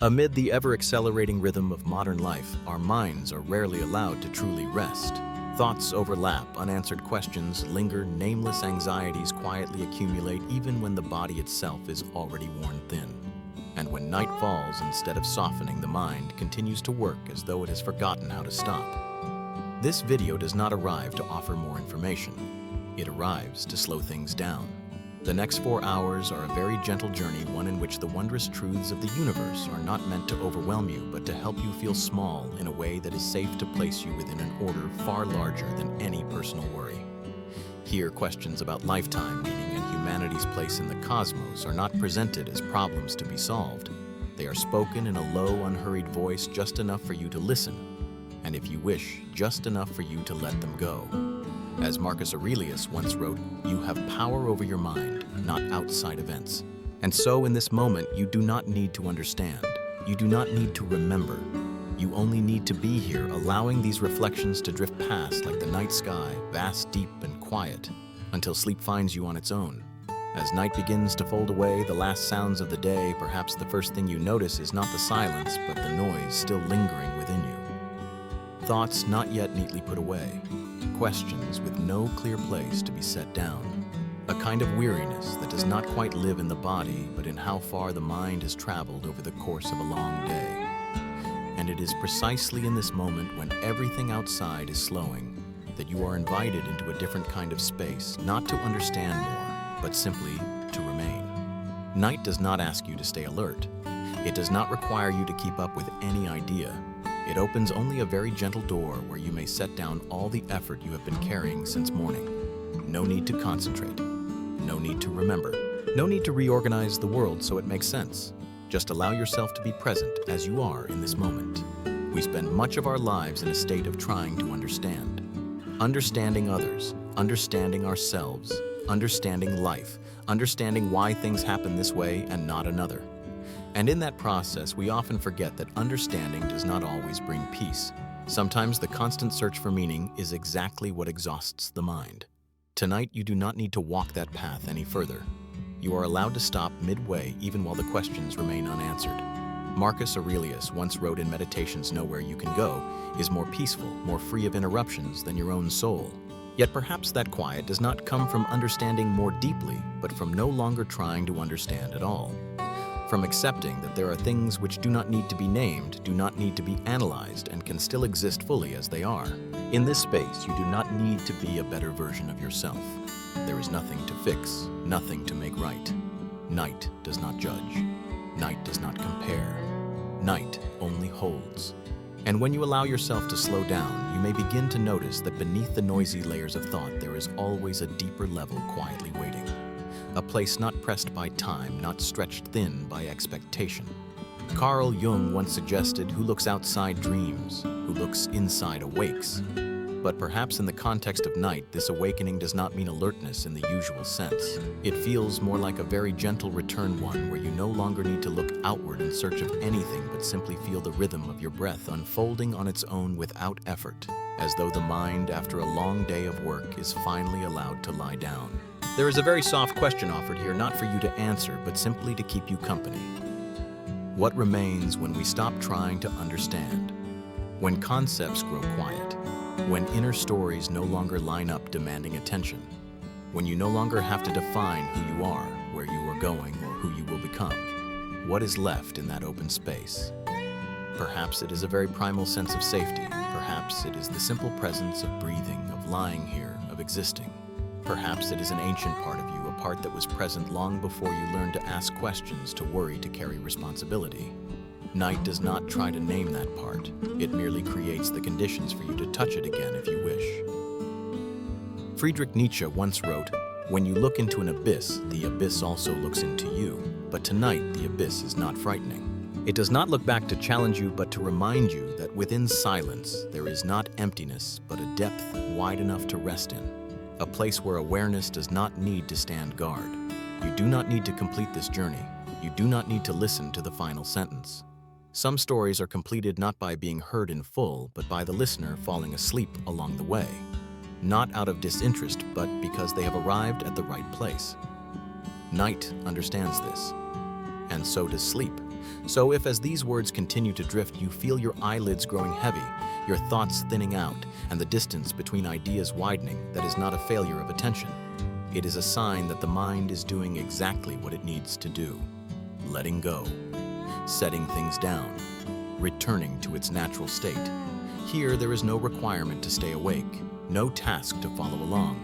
Amid the ever-accelerating rhythm of modern life, our minds are rarely allowed to truly rest. Thoughts overlap, unanswered questions linger, nameless anxieties quietly accumulate even when the body itself is already worn thin. And when night falls, instead of softening, the mind continues to work as though it has forgotten how to stop. This video does not arrive to offer more information. It arrives to slow things down. The next 4 hours are a very gentle journey, one in which the wondrous truths of the universe are not meant to overwhelm you, but to help you feel small in a way that is safe to place you within an order far larger than any personal worry. Here, questions about lifetime, meaning, and humanity's place in the cosmos are not presented as problems to be solved. They are spoken in a low, unhurried voice, just enough for you to listen, and if you wish, just enough for you to let them go. As Marcus Aurelius once wrote, "You have power over your mind, not outside events." And so in this moment, you do not need to understand. You do not need to remember. You only need to be here, allowing these reflections to drift past like the night sky, vast, deep, and quiet, until sleep finds you on its own. As night begins to fold away the last sounds of the day, perhaps the first thing you notice is not the silence, but the noise still lingering within you. Thoughts not yet neatly put away. Questions with no clear place to be set down. A kind of weariness that does not quite live in the body, but in how far the mind has traveled over the course of a long day. And it is precisely in this moment, when everything outside is slowing, that you are invited into a different kind of space, not to understand more, but simply to remain. Night does not ask you to stay alert. It does not require you to keep up with any idea. It opens only a very gentle door where you may set down all the effort you have been carrying since morning. No need to concentrate. No need to remember. No need to reorganize the world so it makes sense. Just allow yourself to be present as you are in this moment. We spend much of our lives in a state of trying to understand. Understanding others, understanding ourselves, understanding life, understanding why things happen this way and not another. And in that process, we often forget that understanding does not always bring peace. Sometimes the constant search for meaning is exactly what exhausts the mind. Tonight, you do not need to walk that path any further. You are allowed to stop midway even while the questions remain unanswered. Marcus Aurelius once wrote in Meditations, "Nowhere you can go is more peaceful, more free of interruptions than your own soul." Yet perhaps that quiet does not come from understanding more deeply, but from no longer trying to understand at all. From accepting that there are things which do not need to be named, do not need to be analyzed, and can still exist fully as they are. In this space, you do not need to be a better version of yourself. There is nothing to fix, nothing to make right. Night does not judge. Night does not compare. Night only holds. And when you allow yourself to slow down, you may begin to notice that beneath the noisy layers of thought, there is always a deeper level quietly waiting. A place not pressed by time, not stretched thin by expectation. Carl Jung once suggested, "Who looks outside dreams, who looks inside awakes." But perhaps in the context of night, this awakening does not mean alertness in the usual sense. It feels more like a very gentle return, one where you no longer need to look outward in search of anything, but simply feel the rhythm of your breath unfolding on its own without effort, as though the mind, after a long day of work, is finally allowed to lie down. There is a very soft question offered here, not for you to answer, but simply to keep you company. What remains when we stop trying to understand? When concepts grow quiet? When inner stories no longer line up demanding attention? When you no longer have to define who you are, where you are going, or who you will become? What is left in that open space? Perhaps it is a very primal sense of safety. Perhaps it is the simple presence of breathing, of lying here, of existing. Perhaps it is an ancient part of you, a part that was present long before you learned to ask questions, to worry, to carry responsibility. Night does not try to name that part. It merely creates the conditions for you to touch it again if you wish. Friedrich Nietzsche once wrote, "When you look into an abyss, the abyss also looks into you. But tonight, the abyss is not frightening. It does not look back to challenge you, but to remind you that within silence, there is not emptiness, but a depth wide enough to rest in. A place where awareness does not need to stand guard. You do not need to complete this journey. You do not need to listen to the final sentence. Some stories are completed not by being heard in full, but by the listener falling asleep along the way. Not out of disinterest, but because they have arrived at the right place. Night understands this, and so does sleep. So if as these words continue to drift, you feel your eyelids growing heavy, your thoughts thinning out, and the distance between ideas widening, that is not a failure of attention. It is a sign that the mind is doing exactly what it needs to do: letting go, setting things down, returning to its natural state. Here, there is no requirement to stay awake, no task to follow along,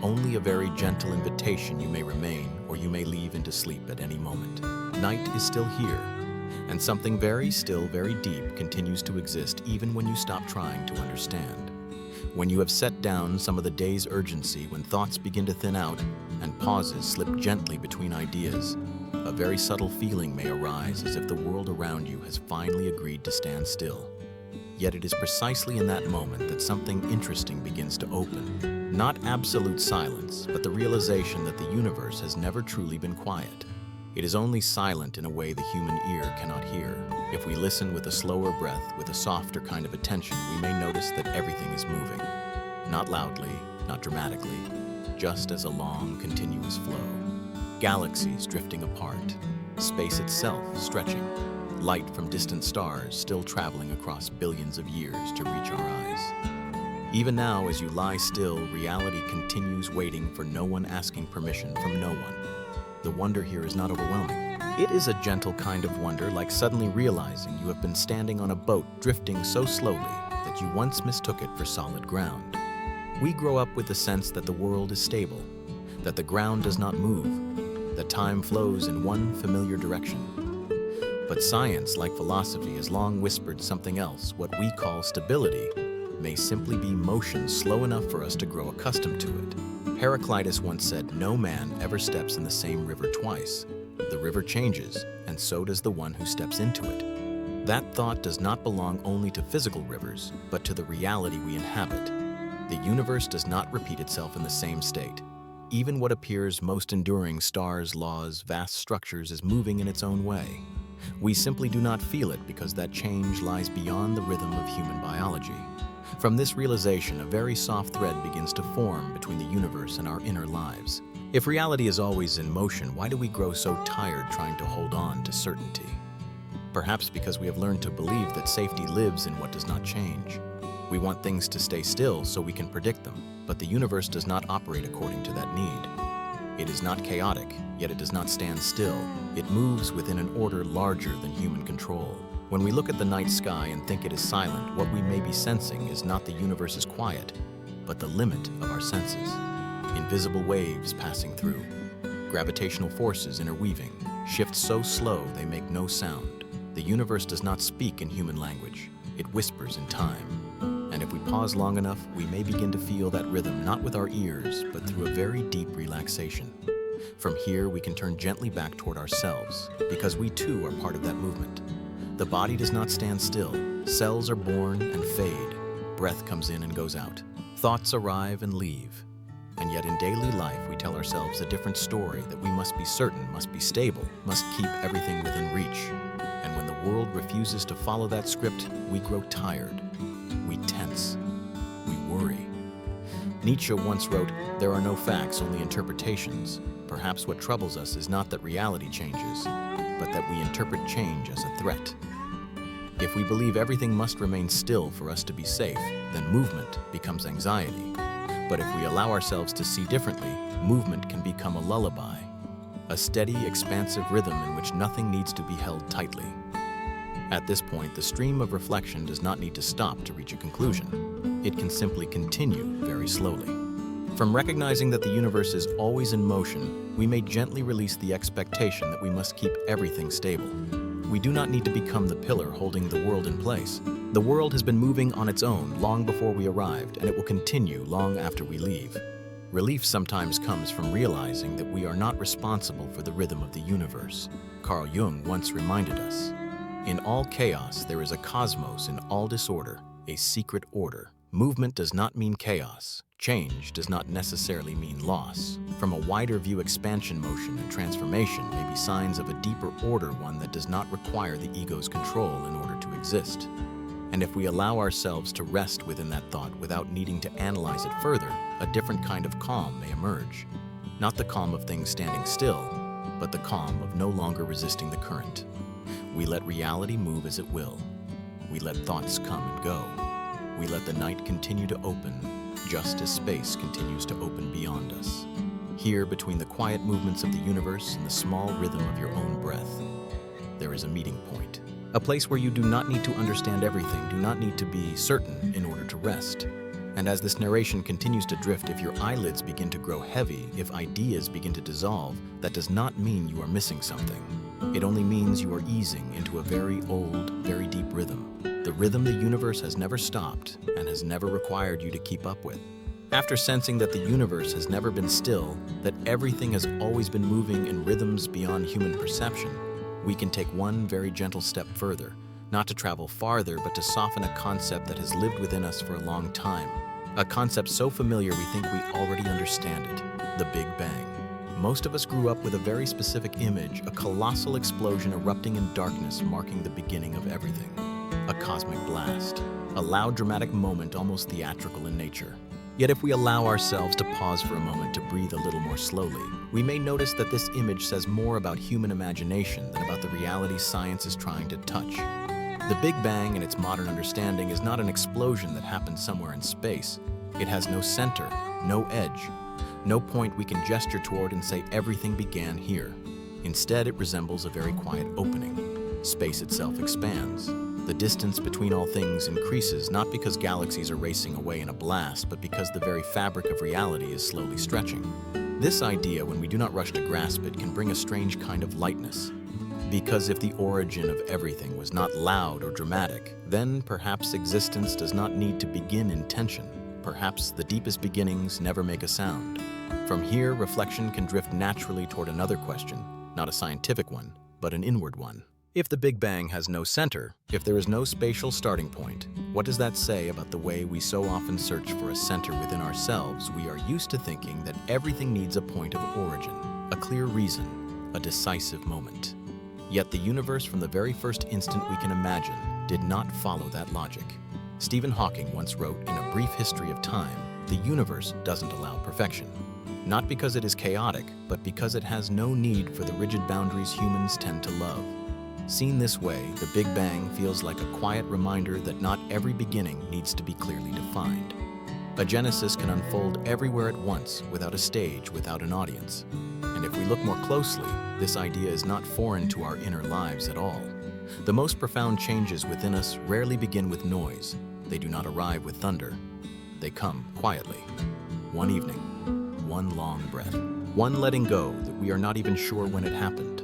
only a very gentle invitation: you may remain or you may leave into sleep at any moment. Night is still here, and something very still, very deep continues to exist even when you stop trying to understand. When you have set down some of the day's urgency, when thoughts begin to thin out and pauses slip gently between ideas, a very subtle feeling may arise, as if the world around you has finally agreed to stand still. Yet it is precisely in that moment that something interesting begins to open. Not absolute silence, but the realization that the universe has never truly been quiet. It is only silent in a way the human ear cannot hear. If we listen with a slower breath, with a softer kind of attention, we may notice that everything is moving. Not loudly, not dramatically, just as a long, continuous flow. Galaxies drifting apart, space itself stretching, light from distant stars still traveling across billions of years to reach our eyes. Even now, as you lie still, reality continues waiting for no one, asking permission from no one. The wonder here is not overwhelming. It is a gentle kind of wonder, like suddenly realizing you have been standing on a boat drifting so slowly that you once mistook it for solid ground. We grow up with the sense that the world is stable, that the ground does not move, that time flows in one familiar direction. But science, like philosophy, has long whispered something else. What we call stability may simply be motion slow enough for us to grow accustomed to it. Heraclitus once said, "No man ever steps in the same river twice. The river changes, and so does the one who steps into it." That thought does not belong only to physical rivers, but to the reality we inhabit. The universe does not repeat itself in the same state. Even what appears most enduring, stars, laws, vast structures, is moving in its own way. We simply do not feel it because that change lies beyond the rhythm of human biology. From this realization, a very soft thread begins to form between the universe and our inner lives. If reality is always in motion, why do we grow so tired trying to hold on to certainty? Perhaps because we have learned to believe that safety lives in what does not change. We want things to stay still so we can predict them, but the universe does not operate according to that need. It is not chaotic, yet it does not stand still. It moves within an order larger than human control. When we look at the night sky and think it is silent, what we may be sensing is not the universe's quiet, but the limit of our senses. Invisible waves passing through, gravitational forces interweaving, shifts so slow they make no sound. The universe does not speak in human language, it whispers in time. And if we pause long enough, we may begin to feel that rhythm, not with our ears, but through a very deep relaxation. From here, we can turn gently back toward ourselves, because we too are part of that movement. The body does not stand still. Cells are born and fade. Breath comes in and goes out. Thoughts arrive and leave. And yet in daily life, we tell ourselves a different story, that we must be certain, must be stable, must keep everything within reach. And when the world refuses to follow that script, we grow tired. We tense. We worry. Nietzsche once wrote, "There are no facts, only interpretations." Perhaps what troubles us is not that reality changes, but that we interpret change as a threat. If we believe everything must remain still for us to be safe, then movement becomes anxiety. But if we allow ourselves to see differently, movement can become a lullaby, a steady, expansive rhythm in which nothing needs to be held tightly. At this point, the stream of reflection does not need to stop to reach a conclusion. It can simply continue very slowly. From recognizing that the universe is always in motion, we may gently release the expectation that we must keep everything stable. We do not need to become the pillar holding the world in place. The world has been moving on its own long before we arrived, and it will continue long after we leave. Relief sometimes comes from realizing that we are not responsible for the rhythm of the universe. Carl Jung once reminded us, "In all chaos, there is a cosmos; in all disorder, a secret order." Movement does not mean chaos. Change does not necessarily mean loss. From a wider view, expansion, motion, and transformation may be signs of a deeper order, one that does not require the ego's control in order to exist. And if we allow ourselves to rest within that thought without needing to analyze it further, a different kind of calm may emerge. Not the calm of things standing still, but the calm of no longer resisting the current. We let reality move as it will. We let thoughts come and go. We let the night continue to open, just as space continues to open beyond us. Here, between the quiet movements of the universe and the small rhythm of your own breath, there is a meeting point. A place where you do not need to understand everything, do not need to be certain in order to rest. And as this narration continues to drift, if your eyelids begin to grow heavy, if ideas begin to dissolve, that does not mean you are missing something. It only means you are easing into a very old, very deep rhythm. The rhythm the universe has never stopped and has never required you to keep up with. After sensing that the universe has never been still, that everything has always been moving in rhythms beyond human perception, we can take one very gentle step further, not to travel farther, but to soften a concept that has lived within us for a long time. A concept so familiar we think we already understand it, the Big Bang. Most of us grew up with a very specific image, a colossal explosion erupting in darkness marking the beginning of everything. A cosmic blast, a loud dramatic moment almost theatrical in nature. Yet if we allow ourselves to pause for a moment to breathe a little more slowly, we may notice that this image says more about human imagination than about the reality science is trying to touch. The Big Bang, in its modern understanding, is not an explosion that happened somewhere in space. It has no center, no edge, no point we can gesture toward and say everything began here. Instead, it resembles a very quiet opening. Space itself expands. The distance between all things increases, not because galaxies are racing away in a blast, but because the very fabric of reality is slowly stretching. This idea, when we do not rush to grasp it, can bring a strange kind of lightness. Because if the origin of everything was not loud or dramatic, then perhaps existence does not need to begin in tension. Perhaps the deepest beginnings never make a sound. From here, reflection can drift naturally toward another question, not a scientific one, but an inward one. If the Big Bang has no center, if there is no spatial starting point, what does that say about the way we so often search for a center within ourselves? We are used to thinking that everything needs a point of origin, a clear reason, a decisive moment. Yet the universe, from the very first instant we can imagine, did not follow that logic. Stephen Hawking once wrote, in A Brief History of Time, the universe doesn't allow perfection. Not because it is chaotic, but because it has no need for the rigid boundaries humans tend to love. Seen this way, the Big Bang feels like a quiet reminder that not every beginning needs to be clearly defined. A genesis can unfold everywhere at once, without a stage, without an audience. And if we look more closely, this idea is not foreign to our inner lives at all. The most profound changes within us rarely begin with noise. They do not arrive with thunder. They come quietly. One evening, one long breath, one letting go that we are not even sure when it happened,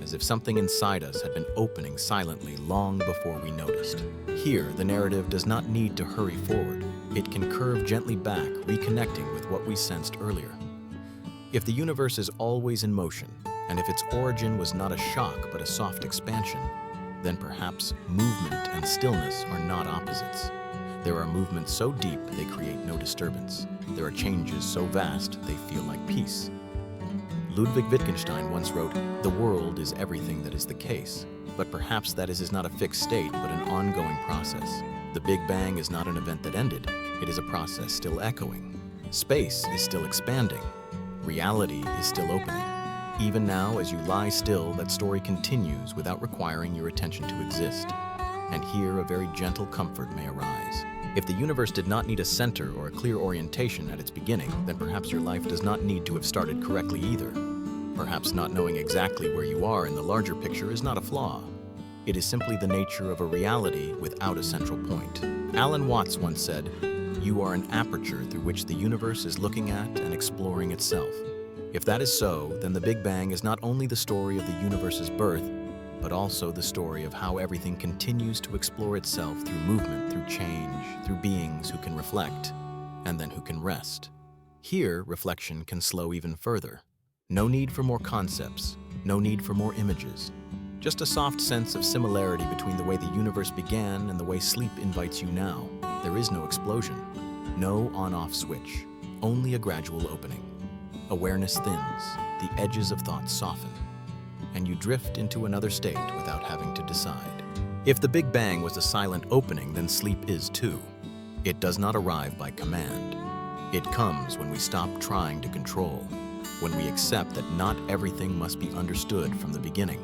as if something inside us had been opening silently long before we noticed. Here, the narrative does not need to hurry forward. It can curve gently back, reconnecting with what we sensed earlier. If the universe is always in motion, and if its origin was not a shock but a soft expansion, then perhaps movement and stillness are not opposites. There are movements so deep they create no disturbance. There are changes so vast they feel like peace. Ludwig Wittgenstein once wrote, "The world is everything that is the case." But perhaps that is not a fixed state, but an ongoing process. The Big Bang is not an event that ended. It is a process still echoing. Space is still expanding. Reality is still opening. Even now, as you lie still, that story continues without requiring your attention to exist. And here, a very gentle comfort may arise. If the universe did not need a center or a clear orientation at its beginning, then perhaps your life does not need to have started correctly either. Perhaps not knowing exactly where you are in the larger picture is not a flaw. It is simply the nature of a reality without a central point. Alan Watts once said, "You are an aperture through which the universe is looking at and exploring itself." If that is so, then the Big Bang is not only the story of the universe's birth, but also the story of how everything continues to explore itself through movement, through change, through beings who can reflect, and then who can rest. Here, reflection can slow even further. No need for more concepts, no need for more images. Just a soft sense of similarity between the way the universe began and the way sleep invites you now. There is no explosion, no on-off switch, only a gradual opening. Awareness thins, the edges of thought soften, and you drift into another state without having to decide. If the Big Bang was a silent opening, then sleep is too. It does not arrive by command. It comes when we stop trying to control, when we accept that not everything must be understood from the beginning,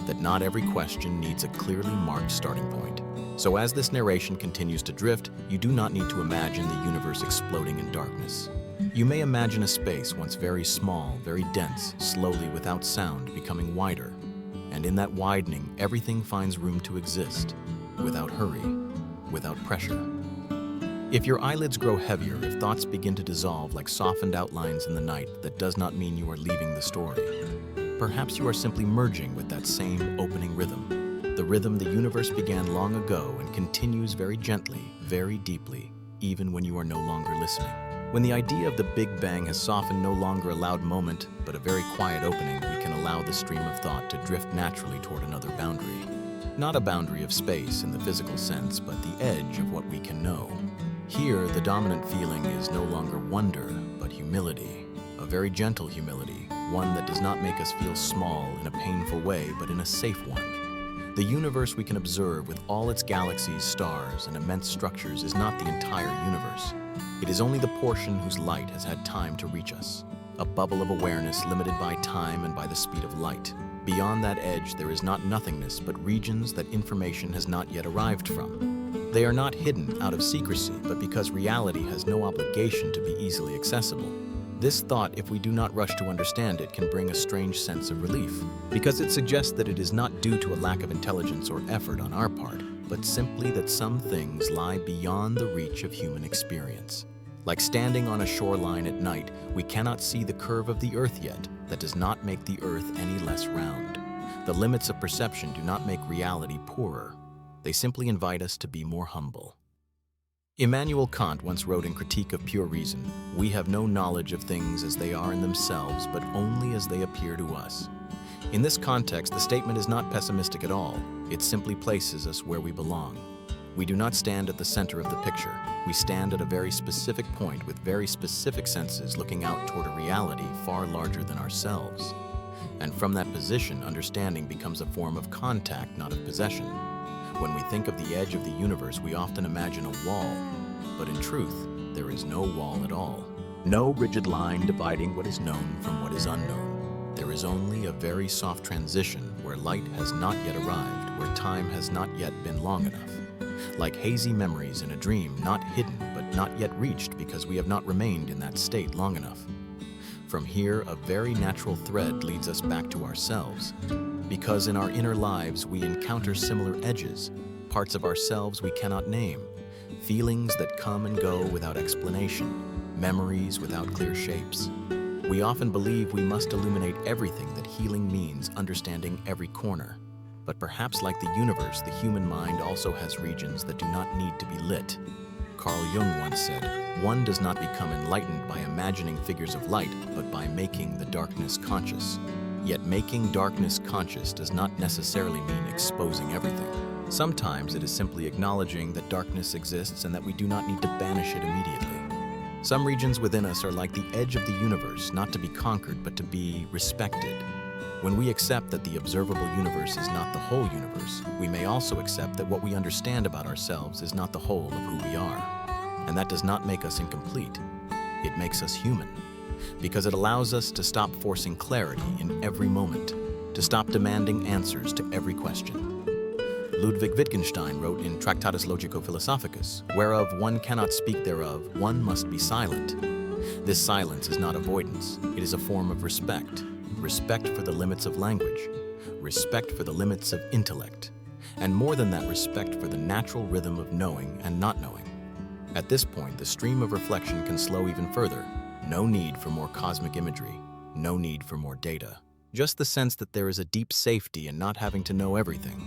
that not every question needs a clearly marked starting point. So as this narration continues to drift, you do not need to imagine the universe exploding in darkness. You may imagine a space once very small, very dense, slowly without sound becoming wider. And in that widening, everything finds room to exist, without hurry, without pressure. If your eyelids grow heavier, if thoughts begin to dissolve like softened outlines in the night, that does not mean you are leaving the story. Perhaps you are simply merging with that same opening rhythm. The rhythm the universe began long ago and continues very gently, very deeply, even when you are no longer listening. When the idea of the Big Bang has softened, no longer a loud moment, but a very quiet opening, we can allow the stream of thought to drift naturally toward another boundary. Not a boundary of space in the physical sense, but the edge of what we can know. Here, the dominant feeling is no longer wonder, but humility. A very gentle humility, one that does not make us feel small in a painful way, but in a safe one. The universe we can observe with all its galaxies, stars, and immense structures is not the entire universe. It is only the portion whose light has had time to reach us. A bubble of awareness limited by time and by the speed of light. Beyond that edge, there is not nothingness, but regions that information has not yet arrived from. They are not hidden out of secrecy, but because reality has no obligation to be easily accessible. This thought, if we do not rush to understand it, can bring a strange sense of relief, because it suggests that it is not due to a lack of intelligence or effort on our part, but simply that some things lie beyond the reach of human experience. Like standing on a shoreline at night, we cannot see the curve of the earth yet. That does not make the earth any less round. The limits of perception do not make reality poorer. They simply invite us to be more humble. Immanuel Kant once wrote in Critique of Pure Reason, "We have no knowledge of things as they are in themselves, but only as they appear to us." In this context, the statement is not pessimistic at all. It simply places us where we belong. We do not stand at the center of the picture. We stand at a very specific point with very specific senses looking out toward a reality far larger than ourselves. And from that position, understanding becomes a form of contact, not of possession. When we think of the edge of the universe, we often imagine a wall, but in truth, there is no wall at all. No rigid line dividing what is known from what is unknown. There is only a very soft transition where light has not yet arrived, where time has not yet been long enough. Like hazy memories in a dream, not hidden but not yet reached because we have not remained in that state long enough. From here, a very natural thread leads us back to ourselves. Because in our inner lives, we encounter similar edges, parts of ourselves we cannot name, feelings that come and go without explanation, memories without clear shapes. We often believe we must illuminate everything, that healing means understanding every corner. But perhaps like the universe, the human mind also has regions that do not need to be lit. Carl Jung once said, "One does not become enlightened by imagining figures of light, but by making the darkness conscious." Yet making darkness conscious does not necessarily mean exposing everything. Sometimes it is simply acknowledging that darkness exists and that we do not need to banish it immediately. Some regions within us are like the edge of the universe, not to be conquered, but to be respected. When we accept that the observable universe is not the whole universe, we may also accept that what we understand about ourselves is not the whole of who we are. And that does not make us incomplete. It makes us human. Because it allows us to stop forcing clarity in every moment, to stop demanding answers to every question. Ludwig Wittgenstein wrote in Tractatus Logico-Philosophicus, "Whereof one cannot speak thereof, one must be silent." This silence is not avoidance, it is a form of respect. Respect for the limits of language, respect for the limits of intellect, and more than that, respect for the natural rhythm of knowing and not knowing. At this point, the stream of reflection can slow even further. No need for more cosmic imagery, no need for more data. Just the sense that there is a deep safety in not having to know everything.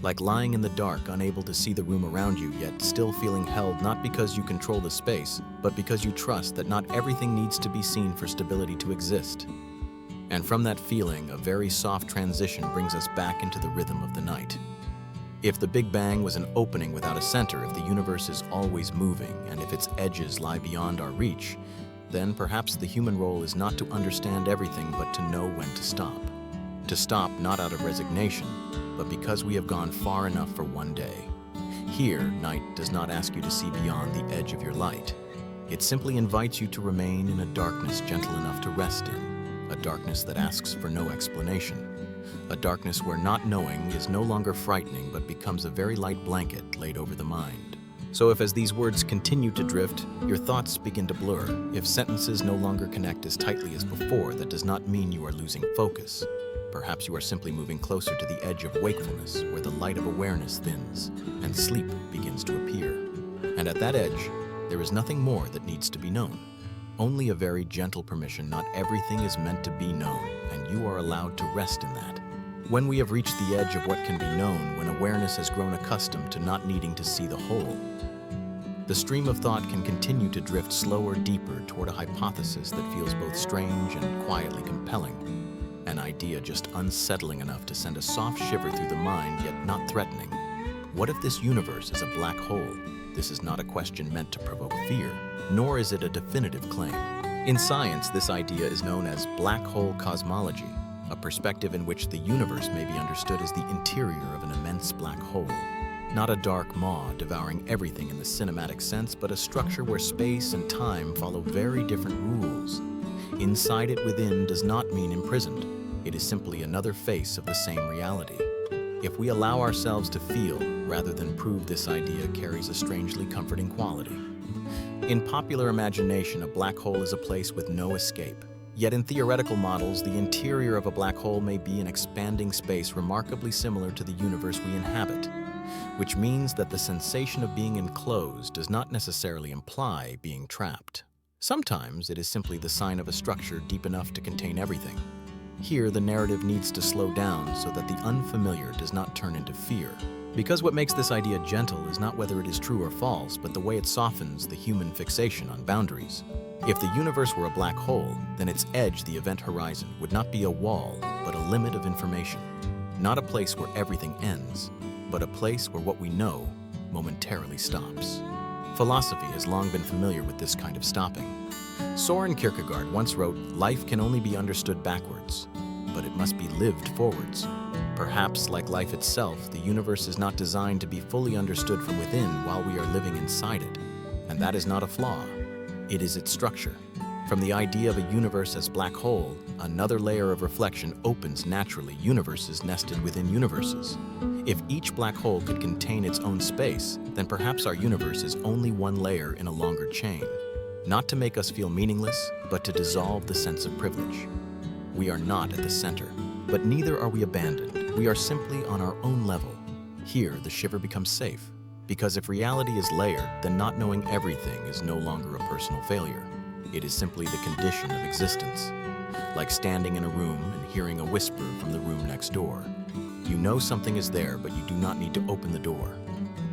Like lying in the dark, unable to see the room around you, yet still feeling held not because you control the space, but because you trust that not everything needs to be seen for stability to exist. And from that feeling, a very soft transition brings us back into the rhythm of the night. If the Big Bang was an opening without a center, if the universe is always moving, and if its edges lie beyond our reach, then perhaps the human role is not to understand everything, but to know when to stop. To stop not out of resignation, but because we have gone far enough for one day. Here, night does not ask you to see beyond the edge of your light. It simply invites you to remain in a darkness gentle enough to rest in, a darkness that asks for no explanation. A darkness where not knowing is no longer frightening but becomes a very light blanket laid over the mind. So if as these words continue to drift, your thoughts begin to blur, if sentences no longer connect as tightly as before, that does not mean you are losing focus. Perhaps you are simply moving closer to the edge of wakefulness, where the light of awareness thins and sleep begins to appear. And at that edge, there is nothing more that needs to be known. Only a very gentle permission. Not everything is meant to be known, and you are allowed to rest in that. When we have reached the edge of what can be known, when awareness has grown accustomed to not needing to see the whole, the stream of thought can continue to drift slower, deeper toward a hypothesis that feels both strange and quietly compelling. An idea just unsettling enough to send a soft shiver through the mind, yet not threatening. What if this universe is a black hole? This is not a question meant to provoke fear, nor is it a definitive claim. In science, this idea is known as black hole cosmology, a perspective in which the universe may be understood as the interior of an immense black hole. Not a dark maw devouring everything in the cinematic sense, but a structure where space and time follow very different rules. Inside it within does not mean imprisoned. It is simply another face of the same reality. If we allow ourselves to feel, rather than prove, this idea carries a strangely comforting quality. In popular imagination, a black hole is a place with no escape. Yet in theoretical models, the interior of a black hole may be an expanding space remarkably similar to the universe we inhabit, which means that the sensation of being enclosed does not necessarily imply being trapped. Sometimes it is simply the sign of a structure deep enough to contain everything. Here, the narrative needs to slow down so that the unfamiliar does not turn into fear. Because what makes this idea gentle is not whether it is true or false, but the way it softens the human fixation on boundaries. If the universe were a black hole, then its edge, the event horizon, would not be a wall, but a limit of information. Not a place where everything ends, but a place where what we know momentarily stops. Philosophy has long been familiar with this kind of stopping. Soren Kierkegaard once wrote, "Life can only be understood backwards, but it must be lived forwards." Perhaps, like life itself, the universe is not designed to be fully understood from within while we are living inside it. And that is not a flaw. It is its structure. From the idea of a universe as black hole, another layer of reflection opens naturally, universes nested within universes. If each black hole could contain its own space, then perhaps our universe is only one layer in a longer chain. Not to make us feel meaningless, but to dissolve the sense of privilege. We are not at the center, but neither are we abandoned. We are simply on our own level. Here, the shiver becomes safe, because if reality is layered, then not knowing everything is no longer a personal failure. It is simply the condition of existence. Like standing in a room and hearing a whisper from the room next door. You know something is there, but you do not need to open the door.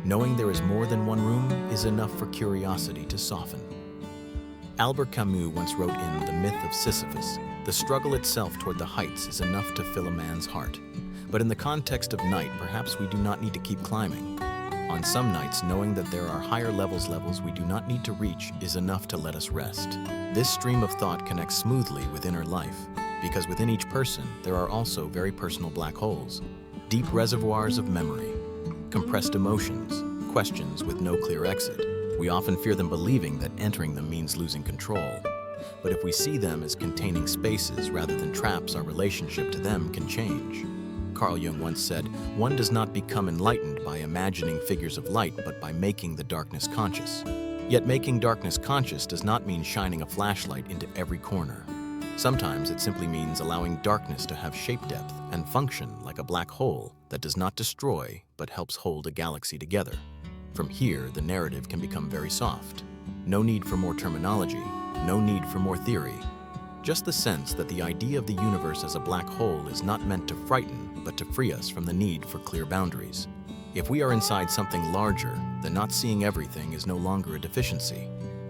Knowing there is more than one room is enough for curiosity to soften. Albert Camus once wrote in The Myth of Sisyphus, "The struggle itself toward the heights is enough to fill a man's heart." But in the context of night, perhaps we do not need to keep climbing. On some nights, knowing that there are higher levels we do not need to reach is enough to let us rest. This stream of thought connects smoothly with inner life, because within each person, there are also very personal black holes, deep reservoirs of memory, compressed emotions, questions with no clear exit. We often fear them, believing that entering them means losing control. But if we see them as containing spaces rather than traps, our relationship to them can change. Carl Jung once said, "One does not become enlightened by imagining figures of light, but by making the darkness conscious." Yet making darkness conscious does not mean shining a flashlight into every corner. Sometimes it simply means allowing darkness to have shape depth and function like a black hole that does not destroy, but helps hold a galaxy together. From here, the narrative can become very soft. No need for more terminology, no need for more theory. Just the sense that the idea of the universe as a black hole is not meant to frighten, but to free us from the need for clear boundaries. If we are inside something larger, then not seeing everything is no longer a deficiency.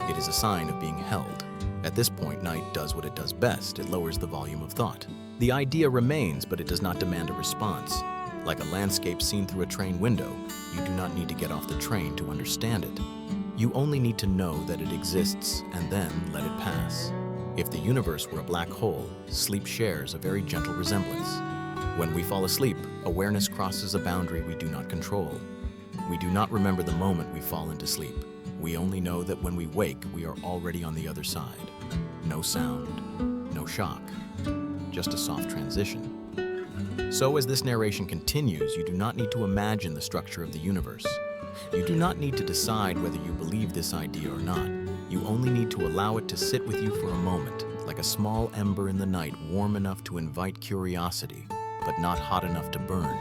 It is a sign of being held. At this point, night does what it does best. It lowers the volume of thought. The idea remains, but it does not demand a response. Like a landscape seen through a train window, you do not need to get off the train to understand it. You only need to know that it exists and then let it pass. If the universe were a black hole, sleep shares a very gentle resemblance. When we fall asleep, awareness crosses a boundary we do not control. We do not remember the moment we fall into sleep. We only know that when we wake, we are already on the other side. No sound, no shock, just a soft transition. So as this narration continues, you do not need to imagine the structure of the universe. You do not need to decide whether you believe this idea or not. You only need to allow it to sit with you for a moment, like a small ember in the night, warm enough to invite curiosity, but not hot enough to burn.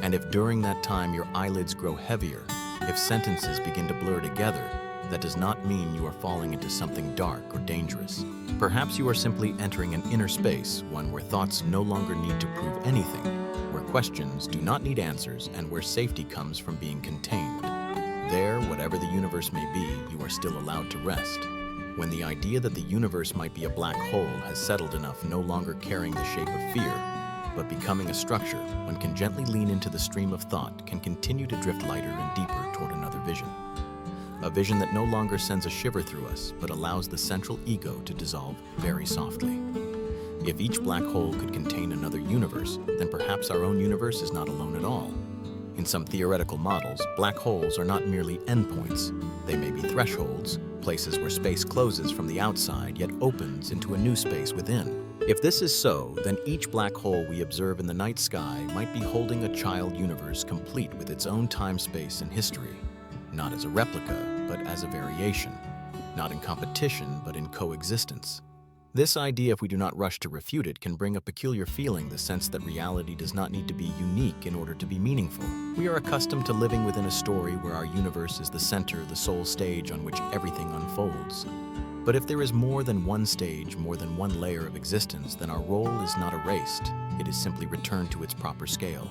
And if during that time your eyelids grow heavier, if sentences begin to blur together, that does not mean you are falling into something dark or dangerous. Perhaps you are simply entering an inner space, one where thoughts no longer need to prove anything, where questions do not need answers, and where safety comes from being contained. There, whatever the universe may be, you are still allowed to rest. When the idea that the universe might be a black hole has settled enough, no longer carrying the shape of fear, but becoming a structure, one can gently lean into the stream of thought, can continue to drift lighter and deeper toward another vision. A vision that no longer sends a shiver through us, but allows the central ego to dissolve very softly. If each black hole could contain another universe, then perhaps our own universe is not alone at all. In some theoretical models, black holes are not merely endpoints. They may be thresholds, places where space closes from the outside yet opens into a new space within. If this is so, then each black hole we observe in the night sky might be holding a child universe complete with its own time, space, and history. Not as a replica, but as a variation. Not in competition, but in coexistence. This idea, if we do not rush to refute it, can bring a peculiar feeling, the sense that reality does not need to be unique in order to be meaningful. We are accustomed to living within a story where our universe is the center, the sole stage on which everything unfolds. But if there is more than one stage, more than one layer of existence, then our role is not erased. It is simply returned to its proper scale.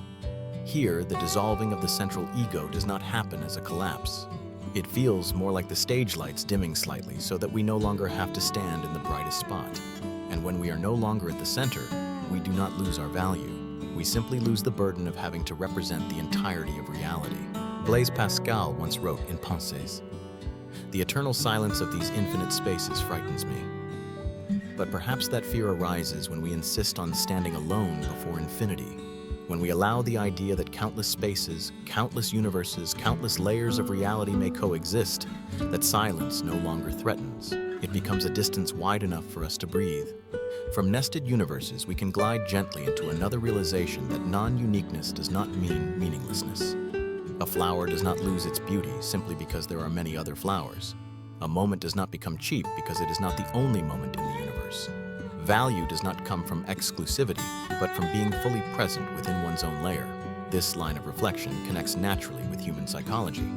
Here, the dissolving of the central ego does not happen as a collapse. It feels more like the stage lights dimming slightly so that we no longer have to stand in the brightest spot. And when we are no longer at the center, we do not lose our value. We simply lose the burden of having to represent the entirety of reality. Blaise Pascal once wrote in Pensées, "The eternal silence of these infinite spaces frightens me." But perhaps that fear arises when we insist on standing alone before infinity. When we allow the idea that countless spaces, countless universes, countless layers of reality may coexist, that silence no longer threatens. It becomes a distance wide enough for us to breathe. From nested universes, we can glide gently into another realization that non-uniqueness does not mean meaninglessness. A flower does not lose its beauty simply because there are many other flowers. A moment does not become cheap because it is not the only moment in the universe. Value does not come from exclusivity, but from being fully present within one's own layer. This line of reflection connects naturally with human psychology.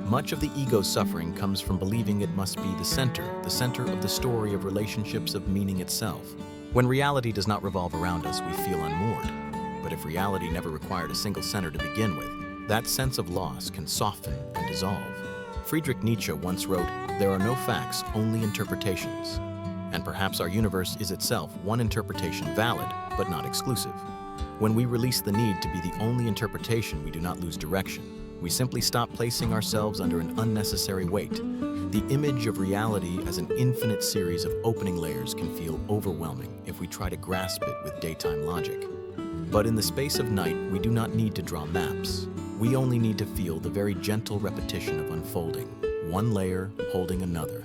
Much of the ego's suffering comes from believing it must be the center of the story of relationships, of meaning itself. When reality does not revolve around us, we feel unmoored. But if reality never required a single center to begin with, that sense of loss can soften and dissolve. Friedrich Nietzsche once wrote, "There are no facts, only interpretations." And perhaps our universe is itself one interpretation, valid, but not exclusive. When we release the need to be the only interpretation, we do not lose direction. We simply stop placing ourselves under an unnecessary weight. The image of reality as an infinite series of opening layers can feel overwhelming if we try to grasp it with daytime logic. But in the space of night, we do not need to draw maps. We only need to feel the very gentle repetition of unfolding, one layer holding another.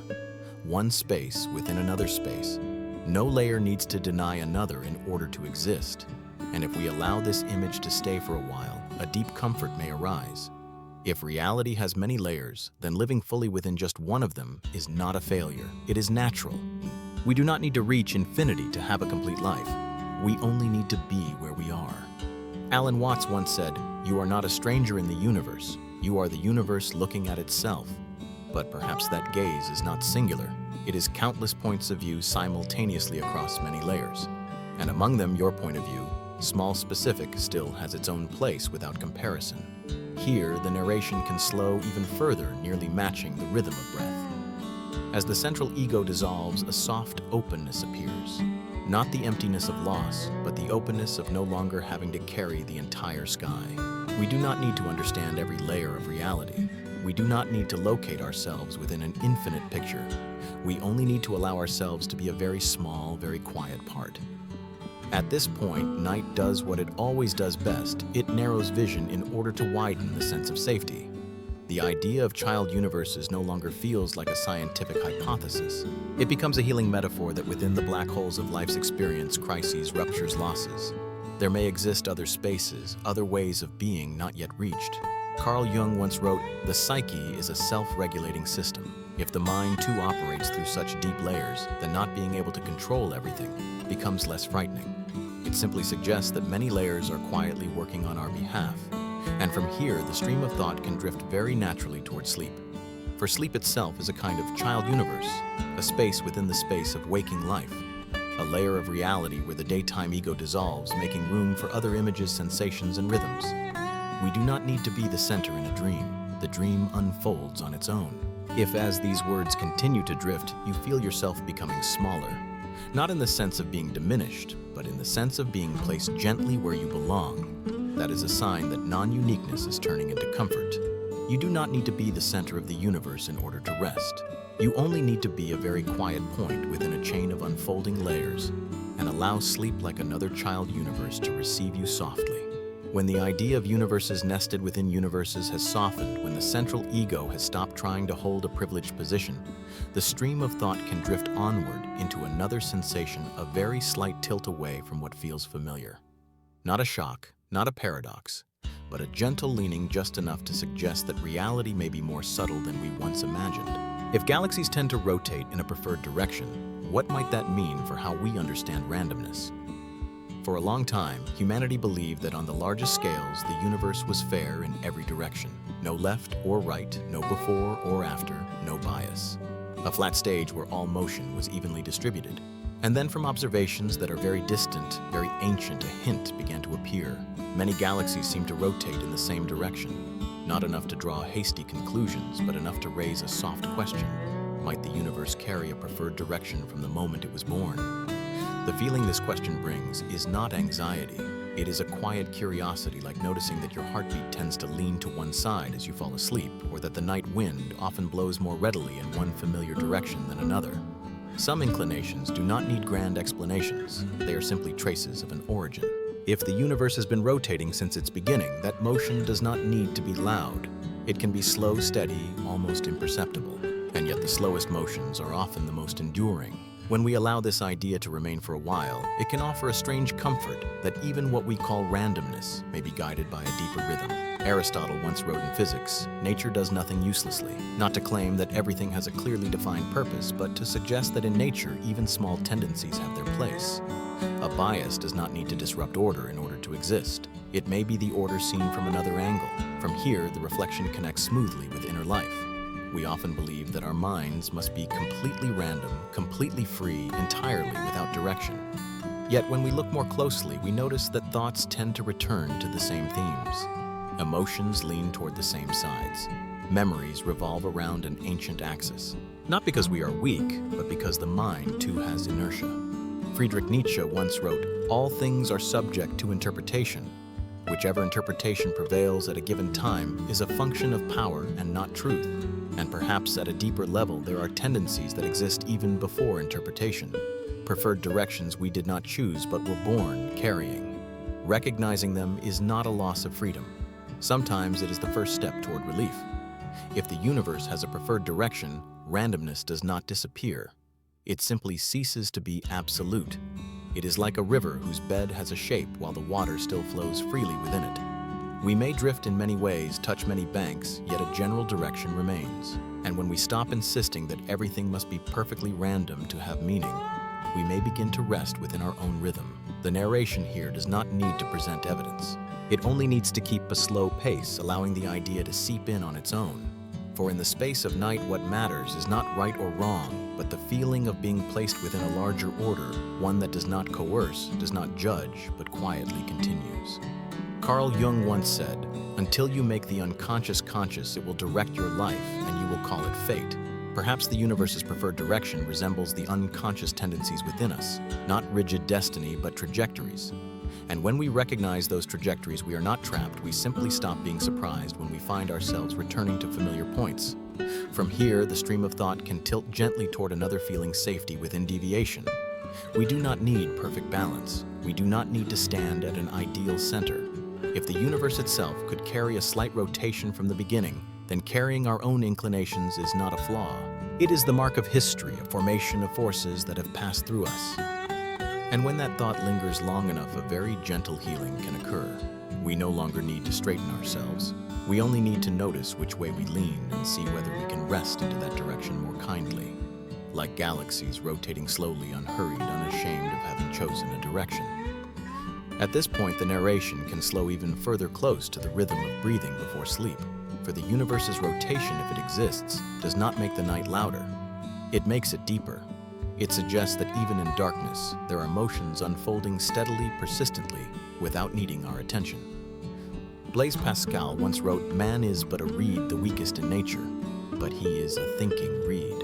One space within another space. No layer needs to deny another in order to exist. And if we allow this image to stay for a while, a deep comfort may arise. If reality has many layers, then living fully within just one of them is not a failure. It is natural. We do not need to reach infinity to have a complete life. We only need to be where we are. Alan Watts once said, "You are not a stranger in the universe. You are the universe looking at itself." But perhaps that gaze is not singular. It is countless points of view simultaneously across many layers. And among them, your point of view, small specific, still has its own place without comparison. Here, the narration can slow even further, nearly matching the rhythm of breath. As the central ego dissolves, a soft openness appears. Not the emptiness of loss, but the openness of no longer having to carry the entire sky. We do not need to understand every layer of reality. We do not need to locate ourselves within an infinite picture. We only need to allow ourselves to be a very small, very quiet part. At this point, night does what it always does best. It narrows vision in order to widen the sense of safety. The idea of child universes no longer feels like a scientific hypothesis. It becomes a healing metaphor that within the black holes of life's experience, crises, ruptures, losses, There may exist other spaces, other ways of being not yet reached. Carl Jung once wrote, "The psyche is a self-regulating system. If the mind too operates through such deep layers, then not being able to control everything becomes less frightening. It simply suggests that many layers are quietly working on our behalf. And from here, the stream of thought can drift very naturally toward sleep. For sleep itself is a kind of child universe, a space within the space of waking life, a layer of reality where the daytime ego dissolves, making room for other images, sensations, and rhythms. We do not need to be the center in a dream. The dream unfolds on its own." If, as these words continue to drift, you feel yourself becoming smaller, not in the sense of being diminished, but in the sense of being placed gently where you belong, that is a sign that non-uniqueness is turning into comfort. You do not need to be the center of the universe in order to rest. You only need to be a very quiet point within a chain of unfolding layers and allow sleep like another child universe to receive you softly. When the idea of universes nested within universes has softened, when the central ego has stopped trying to hold a privileged position, the stream of thought can drift onward into another sensation, a very slight tilt away from what feels familiar. Not a shock, not a paradox, but a gentle leaning just enough to suggest that reality may be more subtle than we once imagined. If galaxies tend to rotate in a preferred direction, what might that mean for how we understand randomness? For a long time, humanity believed that on the largest scales, the universe was fair in every direction. No left or right, no before or after, no bias. A flat stage where all motion was evenly distributed. And then from observations that are very distant, very ancient, a hint began to appear. Many galaxies seemed to rotate in the same direction. Not enough to draw hasty conclusions, but enough to raise a soft question. Might the universe carry a preferred direction from the moment it was born? The feeling this question brings is not anxiety. It is a quiet curiosity, like noticing that your heartbeat tends to lean to one side as you fall asleep, or that the night wind often blows more readily in one familiar direction than another. Some inclinations do not need grand explanations. They are simply traces of an origin. If the universe has been rotating since its beginning, that motion does not need to be loud. It can be slow, steady, almost imperceptible. And yet the slowest motions are often the most enduring. When we allow this idea to remain for a while, it can offer a strange comfort that even what we call randomness may be guided by a deeper rhythm. Aristotle once wrote in physics, "Nature does nothing uselessly," not to claim that everything has a clearly defined purpose, but to suggest that in nature, even small tendencies have their place. A bias does not need to disrupt order in order to exist. It may be the order seen from another angle. From here, the reflection connects smoothly with inner life. We often believe that our minds must be completely random, completely free, entirely without direction. Yet when we look more closely, we notice that thoughts tend to return to the same themes. Emotions lean toward the same sides. Memories revolve around an ancient axis. Not because we are weak, but because the mind too has inertia. Friedrich Nietzsche once wrote, "All things are subject to interpretation. Whichever interpretation prevails at a given time is a function of power and not truth. And perhaps at a deeper level, there are tendencies that exist even before interpretation. Preferred directions we did not choose but were born carrying. Recognizing them is not a loss of freedom. Sometimes it is the first step toward relief. If the universe has a preferred direction, randomness does not disappear. It simply ceases to be absolute. It is like a river whose bed has a shape while the water still flows freely within it. We may drift in many ways, touch many banks, yet a general direction remains. And when we stop insisting that everything must be perfectly random to have meaning, we may begin to rest within our own rhythm. The narration here does not need to present evidence. It only needs to keep a slow pace, allowing the idea to seep in on its own. For in the space of night, what matters is not right or wrong, but the feeling of being placed within a larger order, one that does not coerce, does not judge, but quietly continues. Carl Jung once said, "Until you make the unconscious conscious, it will direct your life, and you will call it fate." Perhaps the universe's preferred direction resembles the unconscious tendencies within us, not rigid destiny, but trajectories. And when we recognize those trajectories, we are not trapped. We simply stop being surprised when we find ourselves returning to familiar points. From here, the stream of thought can tilt gently toward another feeling safety within deviation. We do not need perfect balance. We do not need to stand at an ideal center. If the universe itself could carry a slight rotation from the beginning, then carrying our own inclinations is not a flaw. It is the mark of history, a formation of forces that have passed through us. And when that thought lingers long enough, a very gentle healing can occur. We no longer need to straighten ourselves. We only need to notice which way we lean and see whether we can rest into that direction more kindly. Like galaxies rotating slowly, unhurried, unashamed of having chosen a direction. At this point, the narration can slow even further close to the rhythm of breathing before sleep. For the universe's rotation, if it exists, does not make the night louder. It makes it deeper. It suggests that even in darkness, there are motions unfolding steadily, persistently, without needing our attention. Blaise Pascal once wrote, "Man is but a reed, the weakest in nature, but he is a thinking reed."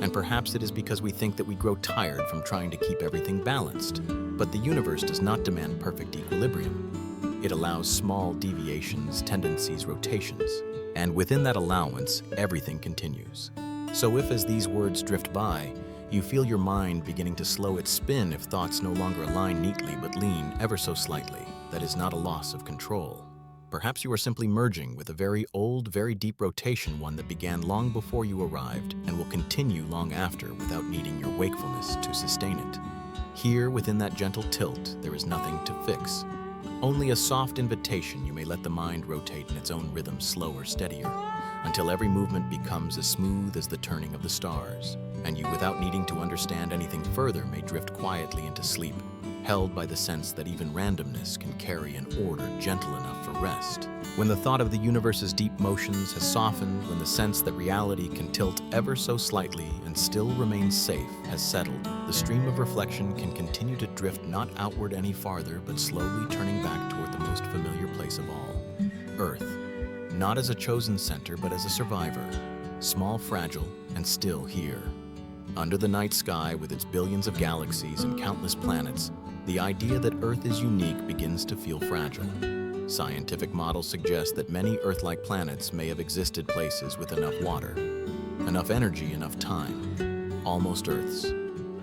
And perhaps it is because we think that we grow tired from trying to keep everything balanced. But the universe does not demand perfect equilibrium. It allows small deviations, tendencies, rotations. And within that allowance, everything continues. So if, as these words drift by, you feel your mind beginning to slow its spin if thoughts no longer align neatly but lean ever so slightly, that is not a loss of control. Perhaps you are simply merging with a very old, very deep rotation, one that began long before you arrived and will continue long after without needing your wakefulness to sustain it. Here, within that gentle tilt, there is nothing to fix. Only a soft invitation you may let the mind rotate in its own rhythm, slower, steadier, until every movement becomes as smooth as the turning of the stars, and you, without needing to understand anything further, may drift quietly into sleep, held by the sense that even randomness can carry an order gentle enough for rest. When the thought of the universe's deep motions has softened, when the sense that reality can tilt ever so slightly and still remain safe has settled, the stream of reflection can continue to drift not outward any farther, but slowly turning back toward the most familiar place of all, Earth. Not as a chosen center, but as a survivor, small, fragile, and still here. Under the night sky, with its billions of galaxies and countless planets, the idea that Earth is unique begins to feel fragile. Scientific models suggest that many Earth-like planets may have existed places with enough water, enough energy, enough time. Almost Earths.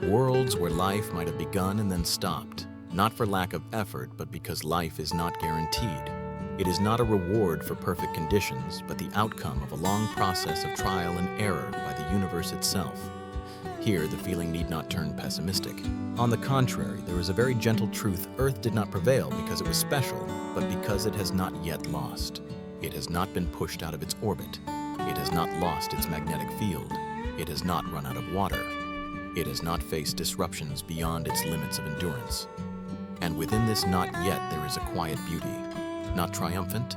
Worlds where life might have begun and then stopped, not for lack of effort, but because life is not guaranteed. It is not a reward for perfect conditions, but the outcome of a long process of trial and error by the universe itself. Here, the feeling need not turn pessimistic. On the contrary, there is a very gentle truth. Earth did not prevail because it was special, but because it has not yet lost. It has not been pushed out of its orbit. It has not lost its magnetic field. It has not run out of water. It has not faced disruptions beyond its limits of endurance. And within this not yet, there is a quiet beauty. Not triumphant,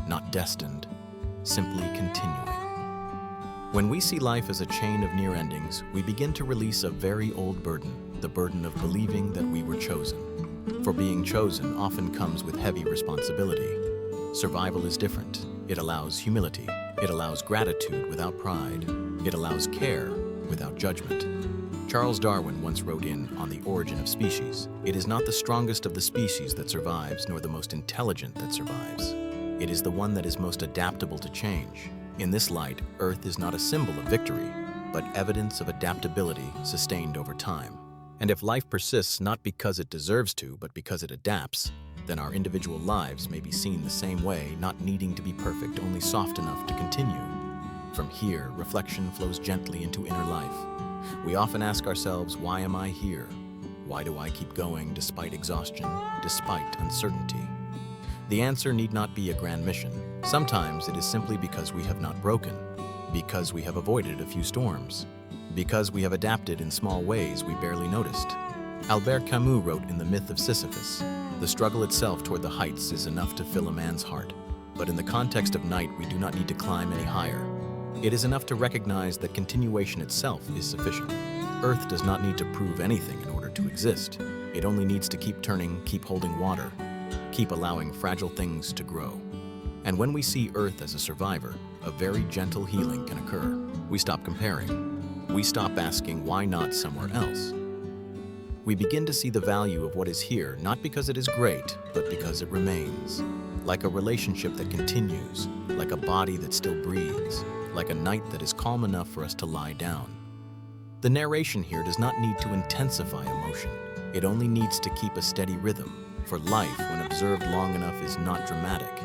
not destined, simply continuing. When we see life as a chain of near endings, we begin to release a very old burden, the burden of believing that we were chosen. For being chosen often comes with heavy responsibility. Survival is different. It allows humility. It allows gratitude without pride. It allows care without judgment. Charles Darwin once wrote in On the Origin of Species, "It is not the strongest of the species that survives, nor the most intelligent that survives. It is the one that is most adaptable to change." In this light, Earth is not a symbol of victory, but evidence of adaptability sustained over time. And if life persists not because it deserves to, but because it adapts, then our individual lives may be seen the same way, not needing to be perfect, only soft enough to continue. From here, reflection flows gently into inner life. We often ask ourselves, why am I here? Why do I keep going despite exhaustion, despite uncertainty? The answer need not be a grand mission. Sometimes it is simply because we have not broken, because we have avoided a few storms, because we have adapted in small ways we barely noticed. Albert Camus wrote in The Myth of Sisyphus, "The struggle itself toward the heights is enough to fill a man's heart. But in the context of night, we do not need to climb any higher. It is enough to recognize that continuation itself is sufficient. Earth does not need to prove anything in order to exist. It only needs to keep turning, keep holding water, keep allowing fragile things to grow." And when we see Earth as a survivor, a very gentle healing can occur. We stop comparing. We stop asking why not somewhere else. We begin to see the value of what is here, not because it is great, but because it remains. Like a relationship that continues, like a body that still breathes, like a night that is calm enough for us to lie down. The narration here does not need to intensify emotion. It only needs to keep a steady rhythm, for life, when observed long enough, is not dramatic.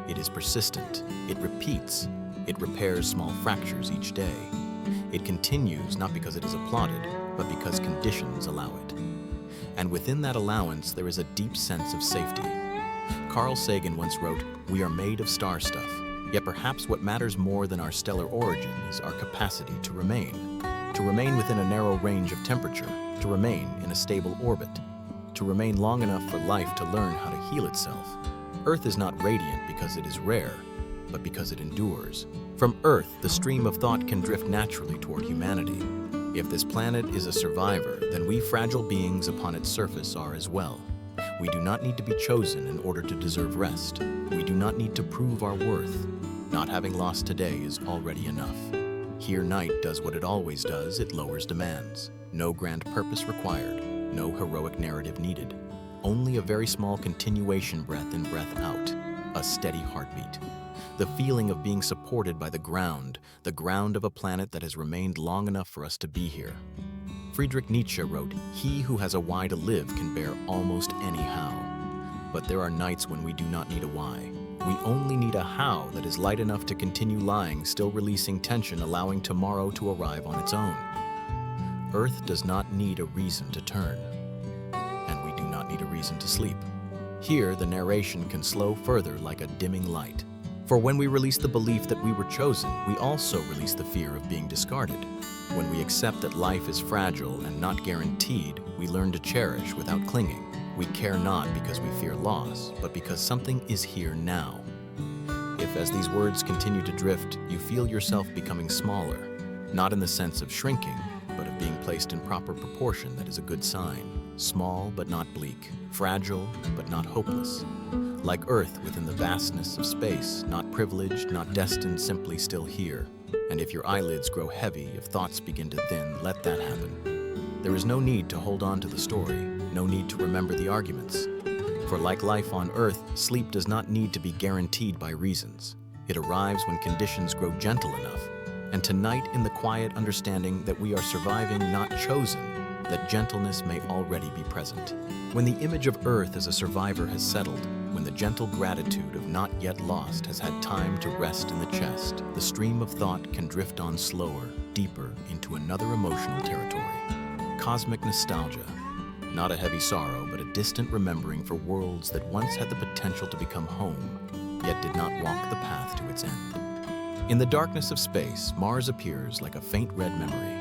It is persistent. It repeats. It repairs small fractures each day. It continues not because it is applauded, but because conditions allow it. And within that allowance, there is a deep sense of safety. Carl Sagan once wrote, "We are made of star stuff, yet perhaps what matters more than our stellar origin is our capacity to remain within a narrow range of temperature, to remain in a stable orbit, to remain long enough for life to learn how to heal itself. Earth is not radiant because it is rare, but because it endures. From Earth, the stream of thought can drift naturally toward humanity. If this planet is a survivor, then we fragile beings upon its surface are as well. We do not need to be chosen in order to deserve rest. We do not need to prove our worth. Not having lost today is already enough. Here night does what it always does, it lowers demands. No grand purpose required, no heroic narrative needed. Only a very small continuation breath in, breath out, a steady heartbeat. The feeling of being supported by the ground of a planet that has remained long enough for us to be here. Friedrich Nietzsche wrote, "He who has a why to live can bear almost any how." But there are nights when we do not need a why. We only need a how that is light enough to continue lying, still releasing tension, allowing tomorrow to arrive on its own. Earth does not need a reason to turn, and we do not need a reason to sleep. Here, the narration can slow further like a dimming light. For when we release the belief that we were chosen, we also release the fear of being discarded. When we accept that life is fragile and not guaranteed, we learn to cherish without clinging. We care not because we fear loss, but because something is here now. If, as these words continue to drift, you feel yourself becoming smaller, not in the sense of shrinking, but of being placed in proper proportion, that is a good sign. Small but not bleak, fragile but not hopeless. Like Earth within the vastness of space, not privileged, not destined, simply still here. And if your eyelids grow heavy, if thoughts begin to thin, let that happen. There is no need to hold on to the story, no need to remember the arguments. For like life on Earth, sleep does not need to be guaranteed by reasons. It arrives when conditions grow gentle enough. And tonight, in the quiet understanding that we are surviving, not chosen, that gentleness may already be present. When the image of Earth as a survivor has settled, when the gentle gratitude of not yet lost has had time to rest in the chest, the stream of thought can drift on slower, deeper into another emotional territory. Cosmic nostalgia. Not a heavy sorrow, but a distant remembering for worlds that once had the potential to become home, yet did not walk the path to its end. In the darkness of space, Mars appears like a faint red memory.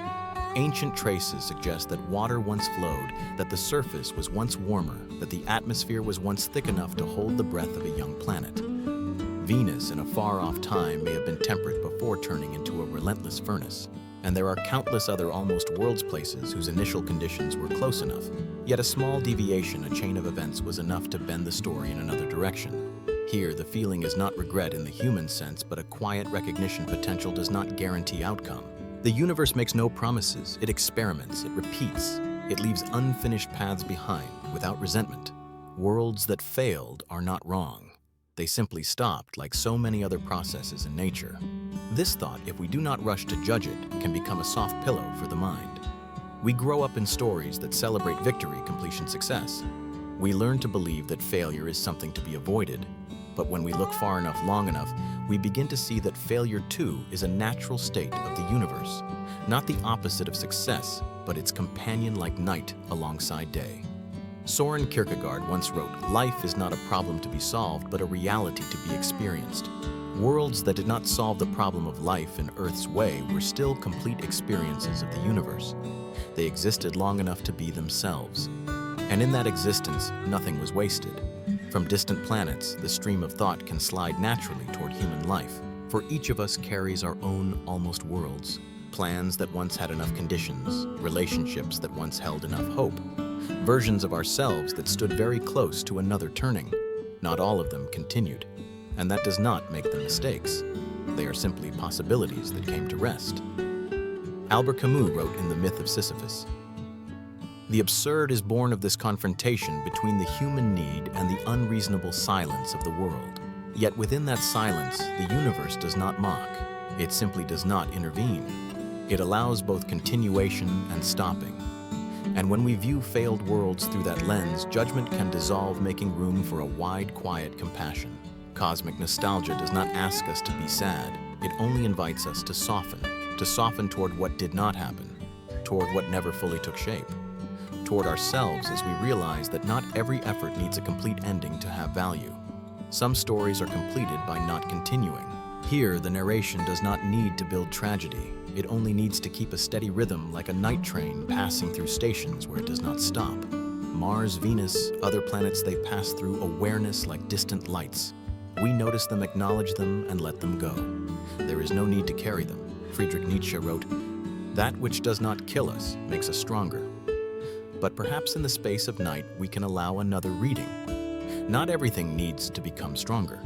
Ancient traces suggest that water once flowed, that the surface was once warmer, that the atmosphere was once thick enough to hold the breath of a young planet. Venus in a far-off time may have been temperate before turning into a relentless furnace, and there are countless other almost worlds places whose initial conditions were close enough, yet a small deviation, a chain of events, was enough to bend the story in another direction. Here, the feeling is not regret in the human sense, but a quiet recognition potential does not guarantee outcome. The universe makes no promises, it experiments, it repeats, it leaves unfinished paths behind without resentment. Worlds that failed are not wrong. They simply stopped, like so many other processes in nature. This thought, if we do not rush to judge it, can become a soft pillow for the mind. We grow up in stories that celebrate victory, completion, success. We learn to believe that failure is something to be avoided. But when we look far enough, long enough, we begin to see that failure too is a natural state of the universe. Not the opposite of success, but its companion like night alongside day. Soren Kierkegaard once wrote, "Life is not a problem to be solved, but a reality to be experienced." Worlds that did not solve the problem of life in Earth's way were still complete experiences of the universe. They existed long enough to be themselves. And in that existence, nothing was wasted. From distant planets, the stream of thought can slide naturally toward human life, for each of us carries our own almost worlds, plans that once had enough conditions, relationships that once held enough hope, versions of ourselves that stood very close to another turning. Not all of them continued, and that does not make them mistakes. They are simply possibilities that came to rest. Albert Camus wrote in The Myth of Sisyphus, "The absurd is born of this confrontation between the human need and the unreasonable silence of the world. Yet within that silence, the universe does not mock. It simply does not intervene. It allows both continuation and stopping. And when we view failed worlds through that lens, judgment can dissolve, making room for a wide, quiet compassion. Cosmic nostalgia does not ask us to be sad. It only invites us to soften toward what did not happen, toward what never fully took shape. toward ourselves as we realize that not every effort needs a complete ending to have value. Some stories are completed by not continuing. Here, the narration does not need to build tragedy. It only needs to keep a steady rhythm like a night train passing through stations where it does not stop. Mars, Venus, other planets they pass through awareness like distant lights. We notice them, acknowledge them, and let them go. There is no need to carry them. Friedrich Nietzsche wrote, "That which does not kill us makes us stronger." But perhaps in the space of night, we can allow another reading. Not everything needs to become stronger.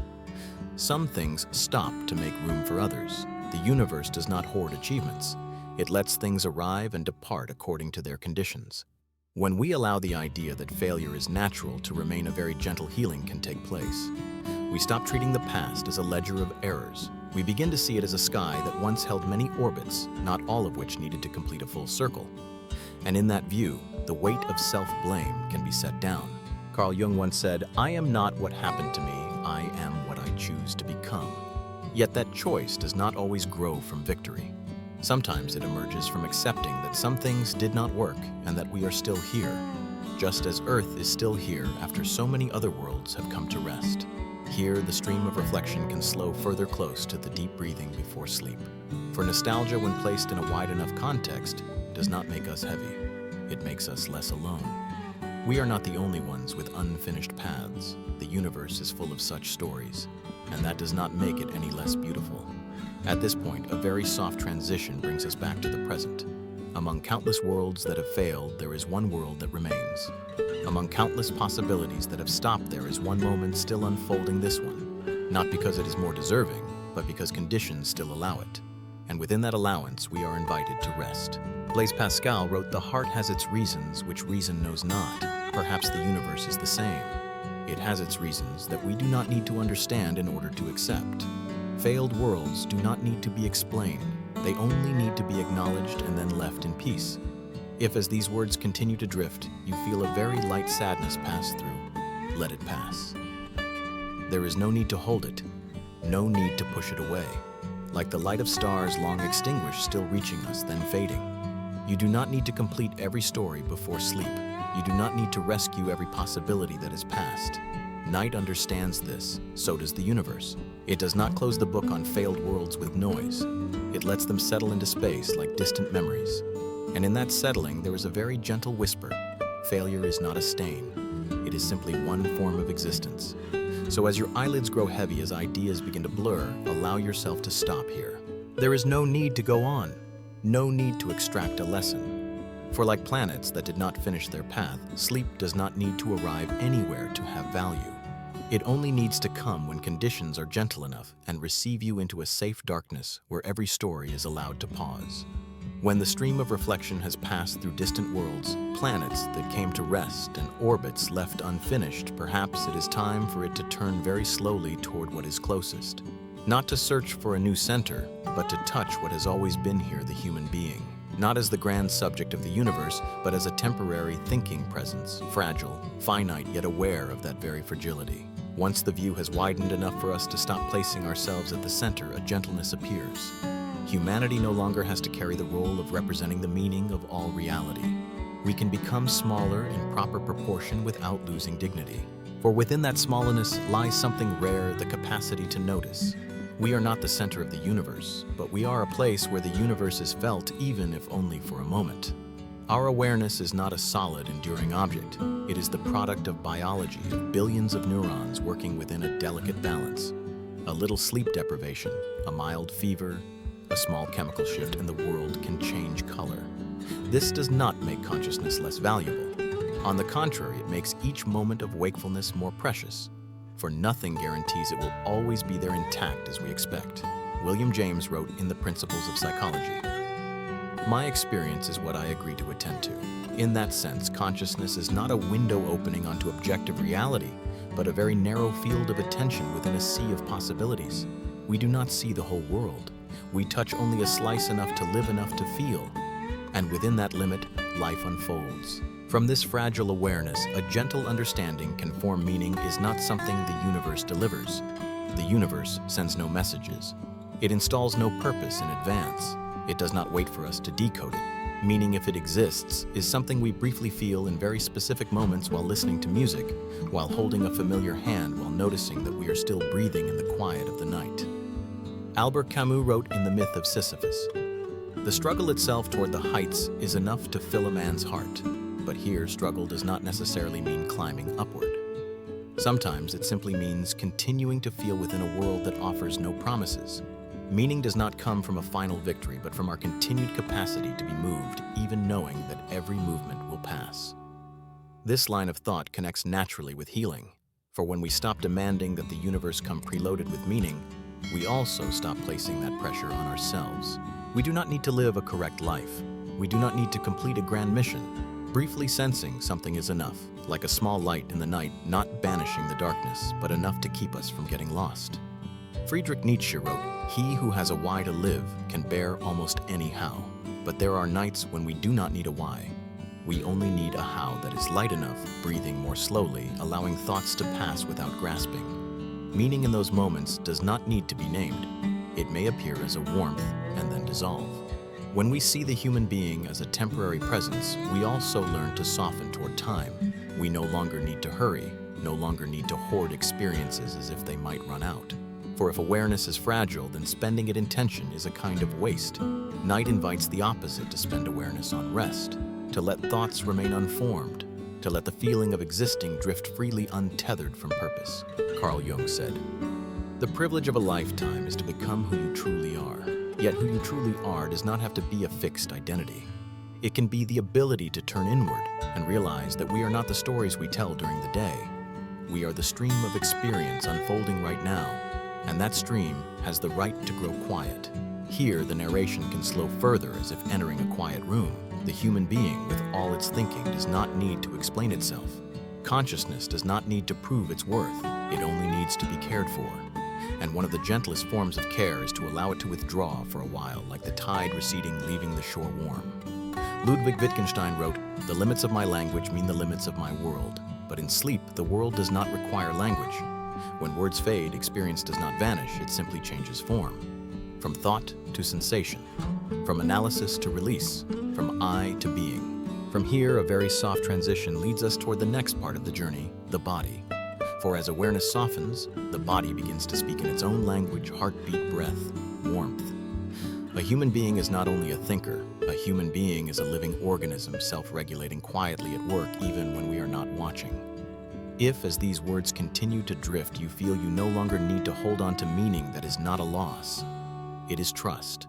Some things stop to make room for others. The universe does not hoard achievements. It lets things arrive and depart according to their conditions. When we allow the idea that failure is natural to remain, a very gentle healing can take place. We stop treating the past as a ledger of errors. We begin to see it as a sky that once held many orbits, not all of which needed to complete a full circle. And in that view, the weight of self-blame can be set down. Carl Jung once said, "I am not what happened to me, I am what I choose to become." Yet that choice does not always grow from victory. Sometimes it emerges from accepting that some things did not work and that we are still here, just as Earth is still here after so many other worlds have come to rest. Here, the stream of reflection can slow further close to the deep breathing before sleep. For nostalgia, when placed in a wide enough context, does not make us heavy. It makes us less alone. We are not the only ones with unfinished paths. The universe is full of such stories, and that does not make it any less beautiful. At this point, a very soft transition brings us back to the present. Among countless worlds that have failed, there is one world that remains. Among countless possibilities that have stopped, there is one moment still unfolding, this one. Not because it is more deserving, but because conditions still allow it. And within that allowance, we are invited to rest. Blaise Pascal wrote, "The heart has its reasons, which reason knows not." Perhaps the universe is the same. It has its reasons that we do not need to understand in order to accept. Failed worlds do not need to be explained. They only need to be acknowledged and then left in peace. If, as these words continue to drift, you feel a very light sadness pass through, let it pass. There is no need to hold it, no need to push it away. Like the light of stars long extinguished, still reaching us, then fading. You do not need to complete every story before sleep. You do not need to rescue every possibility that is past. Night understands this, so does the universe. It does not close the book on failed worlds with noise. It lets them settle into space like distant memories. And in that settling, there is a very gentle whisper. Failure is not a stain. It is simply one form of existence. So as your eyelids grow heavy, as ideas begin to blur, allow yourself to stop here. There is no need to go on, no need to extract a lesson. For like planets that did not finish their path, sleep does not need to arrive anywhere to have value. It only needs to come when conditions are gentle enough and receive you into a safe darkness where every story is allowed to pause. When the stream of reflection has passed through distant worlds, planets that came to rest and orbits left unfinished, perhaps it is time for it to turn very slowly toward what is closest. Not to search for a new center, but to touch what has always been here, the human being. Not as the grand subject of the universe, but as a temporary thinking presence, fragile, finite, yet aware of that very fragility. Once the view has widened enough for us to stop placing ourselves at the center, a gentleness appears. Humanity no longer has to carry the role of representing the meaning of all reality. We can become smaller in proper proportion without losing dignity. For within that smallness lies something rare, the capacity to notice. We are not the center of the universe, but we are a place where the universe is felt, even if only for a moment. Our awareness is not a solid, enduring object. It is the product of biology, of billions of neurons working within a delicate balance. A little sleep deprivation, a mild fever, a small chemical shift, and the world can change color. This does not make consciousness less valuable. On the contrary, it makes each moment of wakefulness more precious, for nothing guarantees it will always be there intact as we expect. William James wrote in The Principles of Psychology, "My experience is what I agree to attend to." In that sense, consciousness is not a window opening onto objective reality, but a very narrow field of attention within a sea of possibilities. We do not see the whole world. We touch only a slice enough to live enough to feel. And within that limit, life unfolds. From this fragile awareness, a gentle understanding can form meaning is not something the universe delivers. The universe sends no messages. It installs no purpose in advance. It does not wait for us to decode it. Meaning, if it exists, is something we briefly feel in very specific moments while listening to music, while holding a familiar hand, while noticing that we are still breathing in the quiet of the night. Albert Camus wrote in The Myth of Sisyphus, "The struggle itself toward the heights is enough to fill a man's heart." But here, struggle does not necessarily mean climbing upward. Sometimes it simply means continuing to feel within a world that offers no promises. Meaning does not come from a final victory, but from our continued capacity to be moved, even knowing that every movement will pass. This line of thought connects naturally with healing, for when we stop demanding that the universe come preloaded with meaning, we also stop placing that pressure on ourselves. We do not need to live a correct life. We do not need to complete a grand mission. Briefly sensing something is enough, like a small light in the night, not banishing the darkness, but enough to keep us from getting lost. Friedrich Nietzsche wrote, "He who has a why to live can bear almost any how." But there are nights when we do not need a why. We only need a how that is light enough, breathing more slowly, allowing thoughts to pass without grasping. Meaning in those moments does not need to be named. It may appear as a warmth and then dissolve. When we see the human being as a temporary presence, we also learn to soften toward time. We no longer need to hurry, no longer need to hoard experiences as if they might run out. For if awareness is fragile, then spending it in tension is a kind of waste. Night invites the opposite, to spend awareness on rest, to let thoughts remain unformed, to let the feeling of existing drift freely untethered from purpose. Carl Jung said, "The privilege of a lifetime is to become who you truly are. Yet who you truly are does not have to be a fixed identity. It can be the ability to turn inward and realize that we are not the stories we tell during the day. We are the stream of experience unfolding right now. And that stream has the right to grow quiet. Here, the narration can slow further as if entering a quiet room. The human being, with all its thinking, does not need to explain itself. Consciousness does not need to prove its worth. It only needs to be cared for. And one of the gentlest forms of care is to allow it to withdraw for a while, like the tide receding, leaving the shore warm." Ludwig Wittgenstein wrote, "The limits of my language mean the limits of my world. But in sleep, the world does not require language. When words fade, experience does not vanish, it simply changes form. From thought to sensation, from analysis to release, from I to being. From here, a very soft transition leads us toward the next part of the journey, the body. For as awareness softens, the body begins to speak in its own language, heartbeat, breath, warmth. A human being is not only a thinker, a human being is a living organism self-regulating quietly at work even when we are not watching. If, as these words continue to drift, you feel you no longer need to hold on to meaning that is not a loss, it is trust.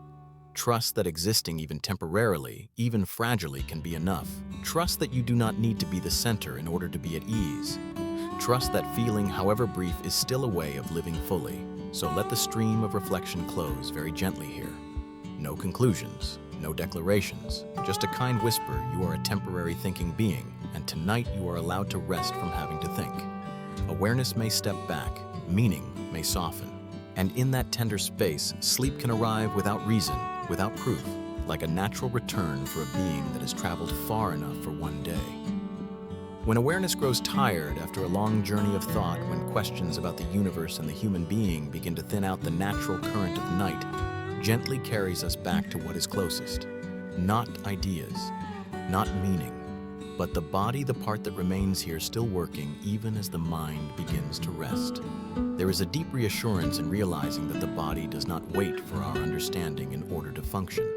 Trust that existing even temporarily, even fragilely, can be enough. Trust that you do not need to be the center in order to be at ease. Trust that feeling, however brief, is still a way of living fully. So let the stream of reflection close very gently here. No conclusions, no declarations, just a kind whisper, you are a temporary thinking being, and tonight you are allowed to rest from having to think. Awareness may step back, meaning may soften. And in that tender space, sleep can arrive without reason, without proof, like a natural return for a being that has traveled far enough for one day. When awareness grows tired after a long journey of thought, when questions about the universe and the human being begin to thin out the natural current of night, gently carries us back to what is closest. Not ideas, not meaning, but the body, the part that remains here still working even as the mind begins to rest. There is a deep reassurance in realizing that the body does not wait for our understanding in order to function.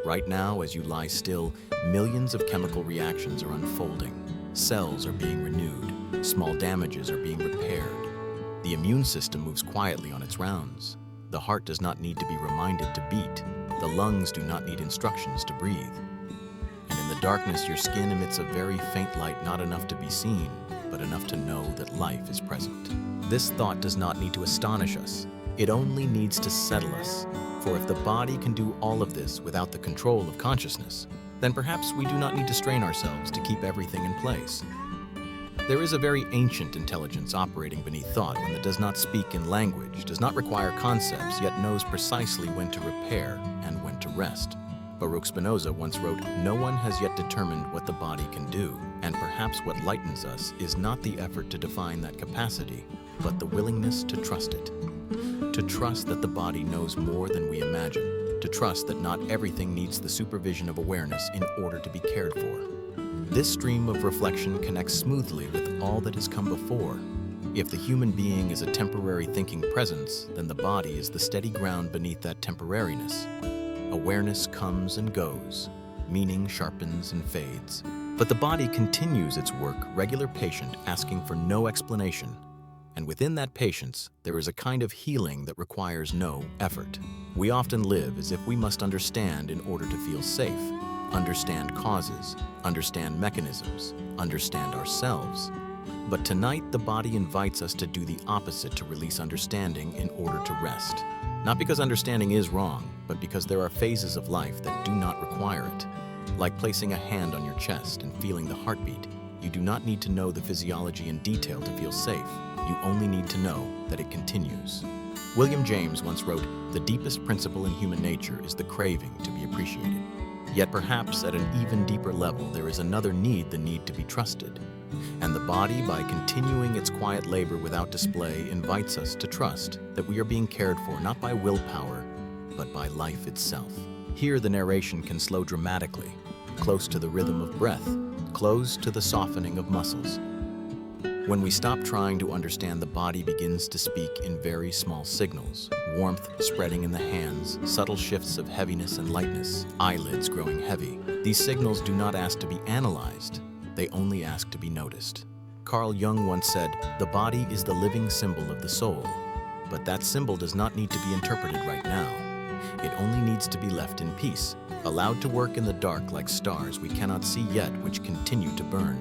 Right now, as you lie still, millions of chemical reactions are unfolding. Cells are being renewed, small damages are being repaired. The immune system moves quietly on its rounds. The heart does not need to be reminded to beat. The lungs do not need instructions to breathe. And in the darkness, your skin emits a very faint light, not enough to be seen, but enough to know that life is present. This thought does not need to astonish us. It only needs to settle us. For if the body can do all of this without the control of consciousness, then perhaps we do not need to strain ourselves to keep everything in place. There is a very ancient intelligence operating beneath thought, one that does not speak in language, does not require concepts, yet knows precisely when to repair and when to rest. Baruch Spinoza once wrote, "No one has yet determined what the body can do, and perhaps what lightens us is not the effort to define that capacity, but the willingness to trust it. To trust that the body knows more than we imagine, to trust that not everything needs the supervision of awareness in order to be cared for. This stream of reflection connects smoothly with all that has come before. If the human being is a temporary thinking presence, then the body is the steady ground beneath that temporariness. Awareness comes and goes, meaning sharpens and fades. But the body continues its work, regular patient, asking for no explanation. And within that patience, there is a kind of healing that requires no effort. We often live as if we must understand in order to feel safe, understand causes, understand mechanisms, understand ourselves. But tonight, the body invites us to do the opposite, to release understanding in order to rest. Not because understanding is wrong, but because there are phases of life that do not require it. Like placing a hand on your chest and feeling the heartbeat, you do not need to know the physiology in detail to feel safe. You only need to know that it continues. William James once wrote, "The deepest principle in human nature is the craving to be appreciated." Yet perhaps at an even deeper level, there is another need, the need to be trusted. And the body, by continuing its quiet labor without display, invites us to trust that we are being cared for not by willpower, but by life itself. Here the narration can slow dramatically, close to the rhythm of breath, close to the softening of muscles. When we stop trying to understand, the body begins to speak in very small signals. Warmth spreading in the hands, subtle shifts of heaviness and lightness, eyelids growing heavy. These signals do not ask to be analyzed, they only ask to be noticed. Carl Jung once said, "The body is the living symbol of the soul." But that symbol does not need to be interpreted right now. It only needs to be left in peace, allowed to work in the dark like stars we cannot see yet, which continue to burn.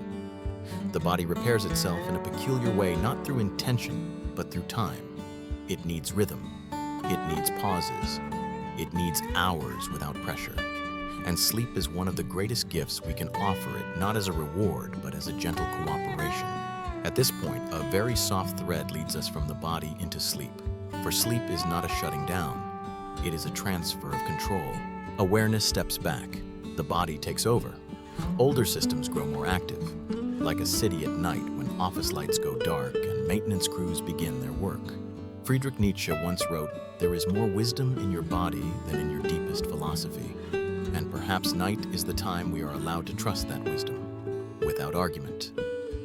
The body repairs itself in a peculiar way, not through intention, but through time. It needs rhythm. It needs pauses. It needs hours without pressure. And sleep is one of the greatest gifts we can offer it, not as a reward, but as a gentle cooperation. At this point, a very soft thread leads us from the body into sleep. For sleep is not a shutting down. It is a transfer of control. Awareness steps back. The body takes over. Older systems grow more active, like a city at night when office lights go dark and maintenance crews begin their work. Friedrich Nietzsche once wrote, "There is more wisdom in your body than in your deepest philosophy." And perhaps night is the time we are allowed to trust that wisdom, without argument,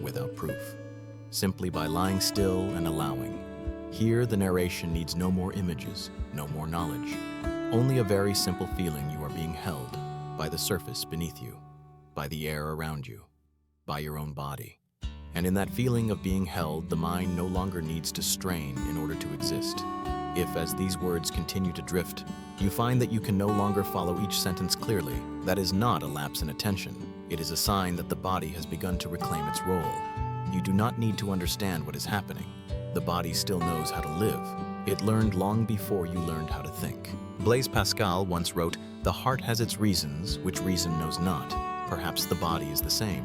without proof, simply by lying still and allowing. Here, the narration needs no more images, no more knowledge, only a very simple feeling you are being held by the surface beneath you, by the air around you, by your own body. And in that feeling of being held, the mind no longer needs to strain in order to exist. If, as these words continue to drift, you find that you can no longer follow each sentence clearly, that is not a lapse in attention. It is a sign that the body has begun to reclaim its role. You do not need to understand what is happening. The body still knows how to live. It learned long before you learned how to think. Blaise Pascal once wrote, "The heart has its reasons, which reason knows not." Perhaps the body is the same.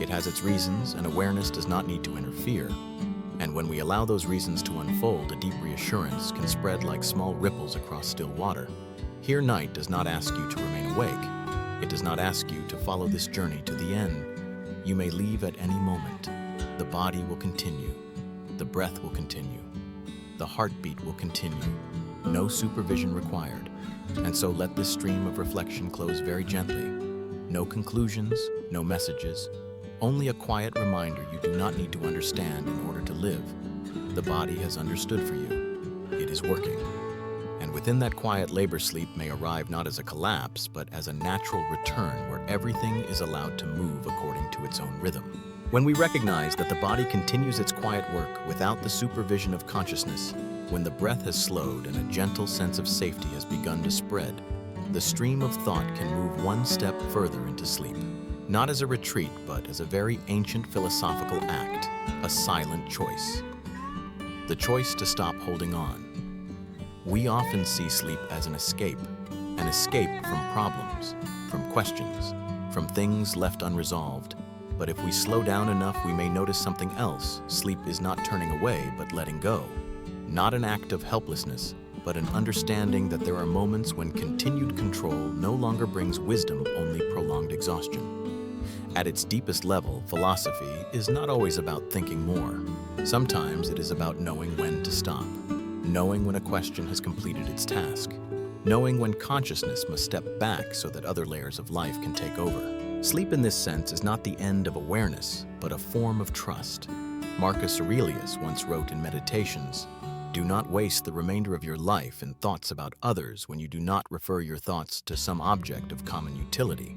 It has its reasons, and awareness does not need to interfere. And when we allow those reasons to unfold, a deep reassurance can spread like small ripples across still water. Here, night does not ask you to remain awake. It does not ask you to follow this journey to the end. You may leave at any moment. The body will continue. The breath will continue. The heartbeat will continue. No supervision required. And so let this stream of reflection close very gently. No conclusions, no messages. Only a quiet reminder you do not need to understand in order to live. The body has understood for you. It is working. And within that quiet labor, sleep may arrive not as a collapse, but as a natural return where everything is allowed to move according to its own rhythm. When we recognize that the body continues its quiet work without the supervision of consciousness, when the breath has slowed and a gentle sense of safety has begun to spread, the stream of thought can move one step further into sleep. Not as a retreat, but as a very ancient philosophical act, a silent choice. The choice to stop holding on. We often see sleep as an escape from problems, from questions, from things left unresolved. But if we slow down enough, we may notice something else. Sleep is not turning away, but letting go. Not an act of helplessness, but an understanding that there are moments when continued control no longer brings wisdom, only prolonged exhaustion. At its deepest level, philosophy is not always about thinking more. Sometimes it is about knowing when to stop, knowing when a question has completed its task, knowing when consciousness must step back so that other layers of life can take over. Sleep in this sense is not the end of awareness, but a form of trust. Marcus Aurelius once wrote in Meditations, "Do not waste the remainder of your life in thoughts about others when you do not refer your thoughts to some object of common utility."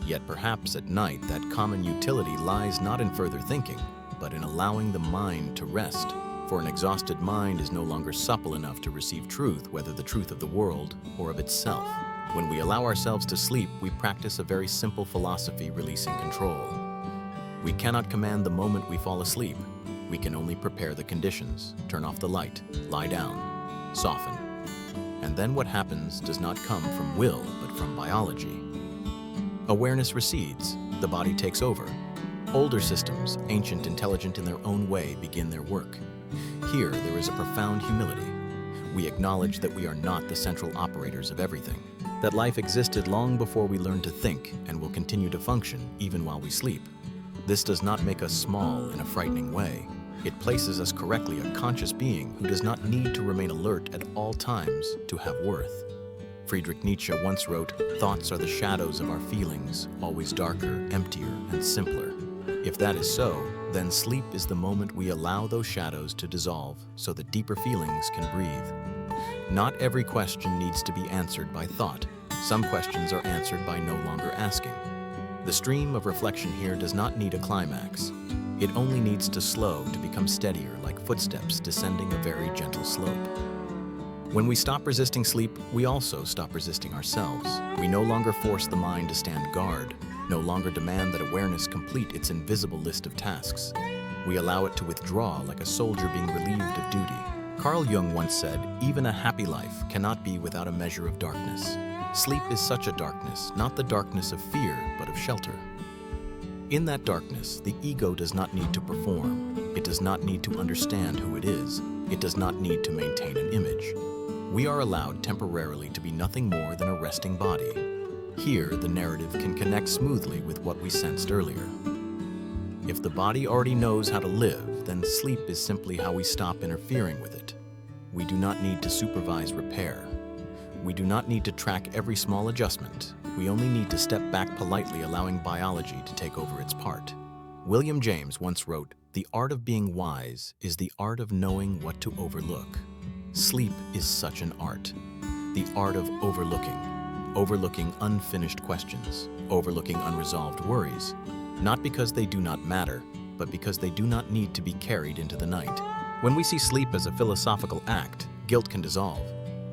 Yet perhaps at night that common utility lies not in further thinking, but in allowing the mind to rest. For an exhausted mind is no longer supple enough to receive truth, whether the truth of the world or of itself. When we allow ourselves to sleep, we practice a very simple philosophy, releasing control. We cannot command the moment we fall asleep. We can only prepare the conditions, turn off the light, lie down, soften. And then what happens does not come from will, but from biology. Awareness recedes, the body takes over. Older systems, ancient, intelligent in their own way, begin their work. Here, there is a profound humility. We acknowledge that we are not the central operators of everything, that life existed long before we learned to think and will continue to function even while we sleep. This does not make us small in a frightening way. It places us correctly a conscious being who does not need to remain alert at all times to have worth. Friedrich Nietzsche once wrote, "Thoughts are the shadows of our feelings, always darker, emptier, and simpler." If that is so, then sleep is the moment we allow those shadows to dissolve so that deeper feelings can breathe. Not every question needs to be answered by thought. Some questions are answered by no longer asking. The stream of reflection here does not need a climax. It only needs to slow to become steadier, like footsteps descending a very gentle slope. When we stop resisting sleep, we also stop resisting ourselves. We no longer force the mind to stand guard, no longer demand that awareness complete its invisible list of tasks. We allow it to withdraw like a soldier being relieved of duty. Carl Jung once said, "Even a happy life cannot be without a measure of darkness." Sleep is such a darkness, not the darkness of fear, but of shelter. In that darkness, the ego does not need to perform. It does not need to understand who it is. It does not need to maintain an image. We are allowed temporarily to be nothing more than a resting body. Here, the narrative can connect smoothly with what we sensed earlier. If the body already knows how to live, then sleep is simply how we stop interfering with it. We do not need to supervise repair. We do not need to track every small adjustment. We only need to step back politely, allowing biology to take over its part. William James once wrote, "The art of being wise is the art of knowing what to overlook." Sleep is such an art. The art of overlooking unfinished questions, overlooking unresolved worries, not because they do not matter, but because they do not need to be carried into the night. When we see sleep as a philosophical act, guilt can dissolve.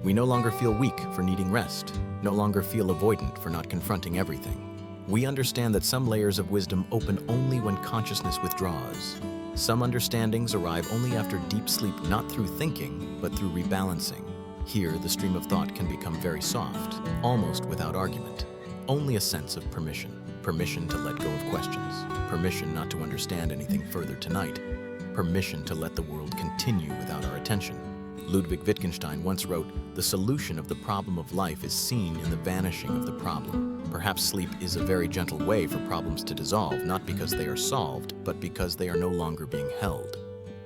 We no longer feel weak for needing rest, no longer feel avoidant for not confronting everything. We understand that some layers of wisdom open only when consciousness withdraws. Some understandings arrive only after deep sleep, not through thinking, but through rebalancing. Here, the stream of thought can become very soft, almost without argument. Only a sense of permission. Permission to let go of questions. Permission not to understand anything further tonight. Permission to let the world continue without our attention. Ludwig Wittgenstein once wrote, "The solution of the problem of life is seen in the vanishing of the problem." Perhaps sleep is a very gentle way for problems to dissolve, not because they are solved, but because they are no longer being held.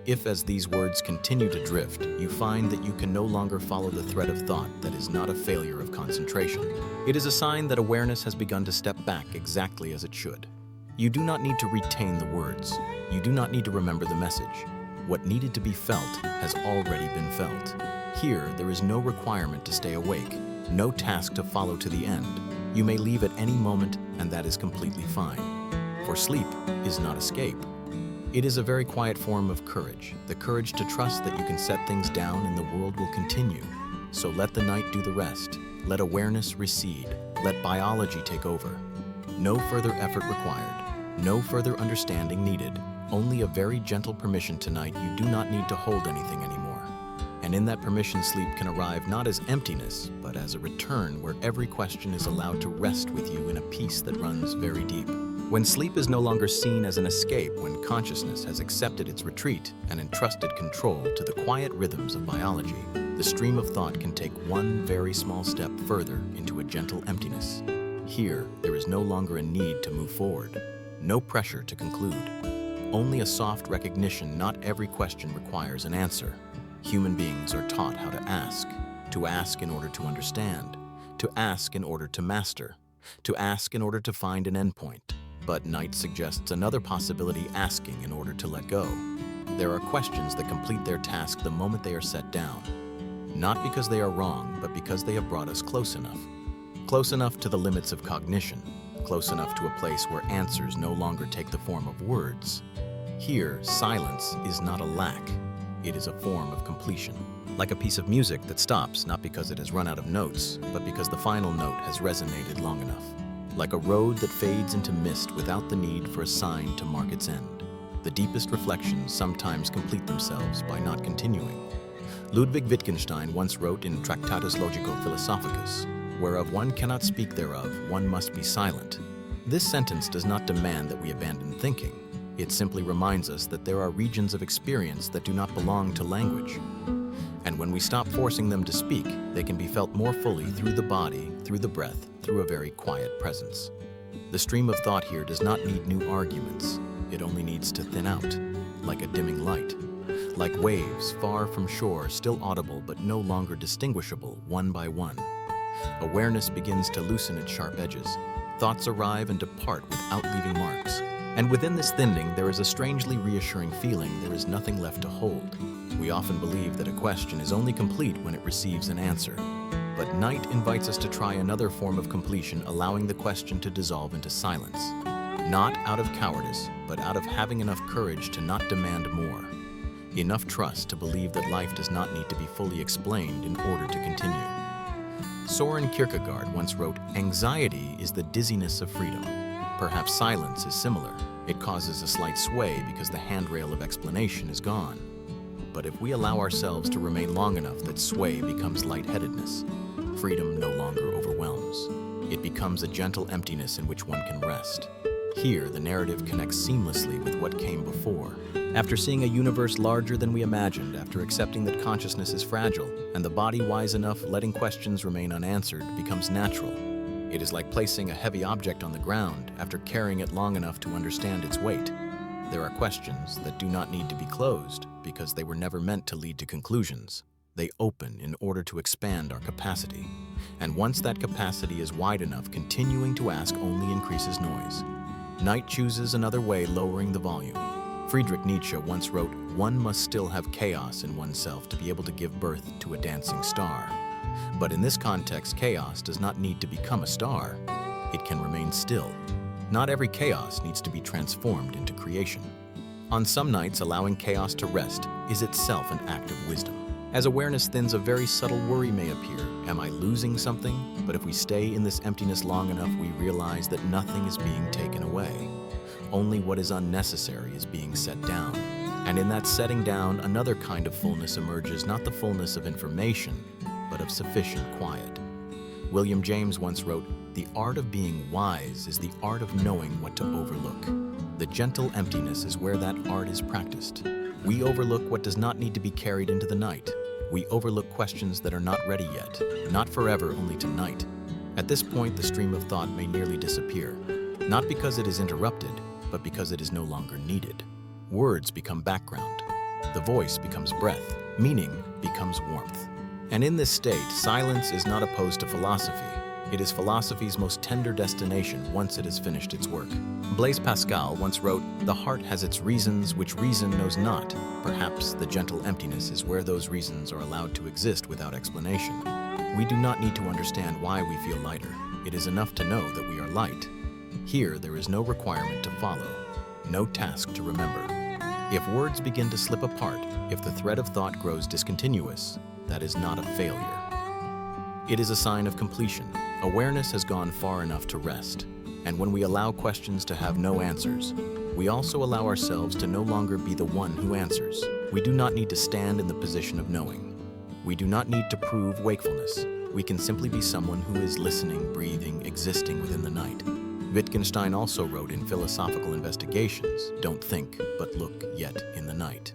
If, as these words continue to drift, you find that you can no longer follow the thread of thought, that is not a failure of concentration. It is a sign that awareness has begun to step back exactly as it should. You do not need to retain the words. You do not need to remember the message. What needed to be felt has already been felt. Here, there is no requirement to stay awake, no task to follow to the end. You may leave at any moment, and that is completely fine. For sleep is not escape. It is a very quiet form of courage, the courage to trust that you can set things down and the world will continue. So let the night do the rest. Let awareness recede. Let biology take over. No further effort required. No further understanding needed. Only a very gentle permission tonight. You do not need to hold anything anymore. And in that permission, sleep can arrive not as emptiness, but as a return where every question is allowed to rest with you in a peace that runs very deep. When sleep is no longer seen as an escape, when consciousness has accepted its retreat and entrusted control to the quiet rhythms of biology, the stream of thought can take one very small step further into a gentle emptiness. Here, there is no longer a need to move forward, no pressure to conclude. Only a soft recognition not every question requires an answer. Human beings are taught how to ask. to ask in order to understand, to ask in order to master, to ask in order to find an endpoint. But night suggests another possibility: asking in order to let go. There are questions that complete their task the moment they are set down, not because they are wrong, but because they have brought us close enough to the limits of cognition, close enough to a place where answers no longer take the form of words. Here, silence is not a lack, it is a form of completion. Like a piece of music that stops not because it has run out of notes, but because the final note has resonated long enough. Like a road that fades into mist without the need for a sign to mark its end. The deepest reflections sometimes complete themselves by not continuing. Ludwig Wittgenstein once wrote in Tractatus Logico-Philosophicus, "Whereof one cannot speak thereof, one must be silent." This sentence does not demand that we abandon thinking. It simply reminds us that there are regions of experience that do not belong to language. And when we stop forcing them to speak, they can be felt more fully through the body, through the breath, through a very quiet presence. The stream of thought here does not need new arguments. It only needs to thin out, like a dimming light. Like waves far from shore, still audible but no longer distinguishable one by one. Awareness begins to loosen its sharp edges. Thoughts arrive and depart without leaving marks. And within this thinning, there is a strangely reassuring feeling there is nothing left to hold. We often believe that a question is only complete when it receives an answer. But night invites us to try another form of completion, allowing the question to dissolve into silence. Not out of cowardice, but out of having enough courage to not demand more. Enough trust to believe that life does not need to be fully explained in order to continue. Soren Kierkegaard once wrote, "Anxiety is the dizziness of freedom." Perhaps silence is similar. It causes a slight sway because the handrail of explanation is gone. But if we allow ourselves to remain long enough, that sway becomes lightheadedness. Freedom no longer overwhelms. It becomes a gentle emptiness in which one can rest. Here, the narrative connects seamlessly with what came before. After seeing a universe larger than we imagined, after accepting that consciousness is fragile, and the body wise enough, letting questions remain unanswered becomes natural. It is like placing a heavy object on the ground after carrying it long enough to understand its weight. There are questions that do not need to be closed because they were never meant to lead to conclusions. They open in order to expand our capacity. And once that capacity is wide enough, continuing to ask only increases noise. Night chooses another way, lowering the volume. Friedrich Nietzsche once wrote, "One must still have chaos in oneself to be able to give birth to a dancing star." But in this context, chaos does not need to become a star. It can remain still. Not every chaos needs to be transformed into creation. On some nights, allowing chaos to rest is itself an act of wisdom. As awareness thins, a very subtle worry may appear. Am I losing something? But if we stay in this emptiness long enough, we realize that nothing is being taken away. Only what is unnecessary is being set down. And in that setting down, another kind of fullness emerges, not the fullness of information, but of sufficient quiet. William James once wrote, "The art of being wise is the art of knowing what to overlook." The gentle emptiness is where that art is practiced. We overlook what does not need to be carried into the night. We overlook questions that are not ready yet, not forever, only tonight. At this point, the stream of thought may nearly disappear, not because it is interrupted, but because it is no longer needed. Words become background. The voice becomes breath. Meaning becomes warmth. And in this state, silence is not opposed to philosophy. It is philosophy's most tender destination once it has finished its work. Blaise Pascal once wrote, "The heart has its reasons which reason knows not." Perhaps the gentle emptiness is where those reasons are allowed to exist without explanation. We do not need to understand why we feel lighter. It is enough to know that we are light. Here, there is no requirement to follow, no task to remember. If words begin to slip apart, if the thread of thought grows discontinuous, that is not a failure. It is a sign of completion. Awareness has gone far enough to rest. And when we allow questions to have no answers, we also allow ourselves to no longer be the one who answers. We do not need to stand in the position of knowing. We do not need to prove wakefulness. We can simply be someone who is listening, breathing, existing within the night. Wittgenstein also wrote in Philosophical Investigations, "Don't think, but look yet in the night."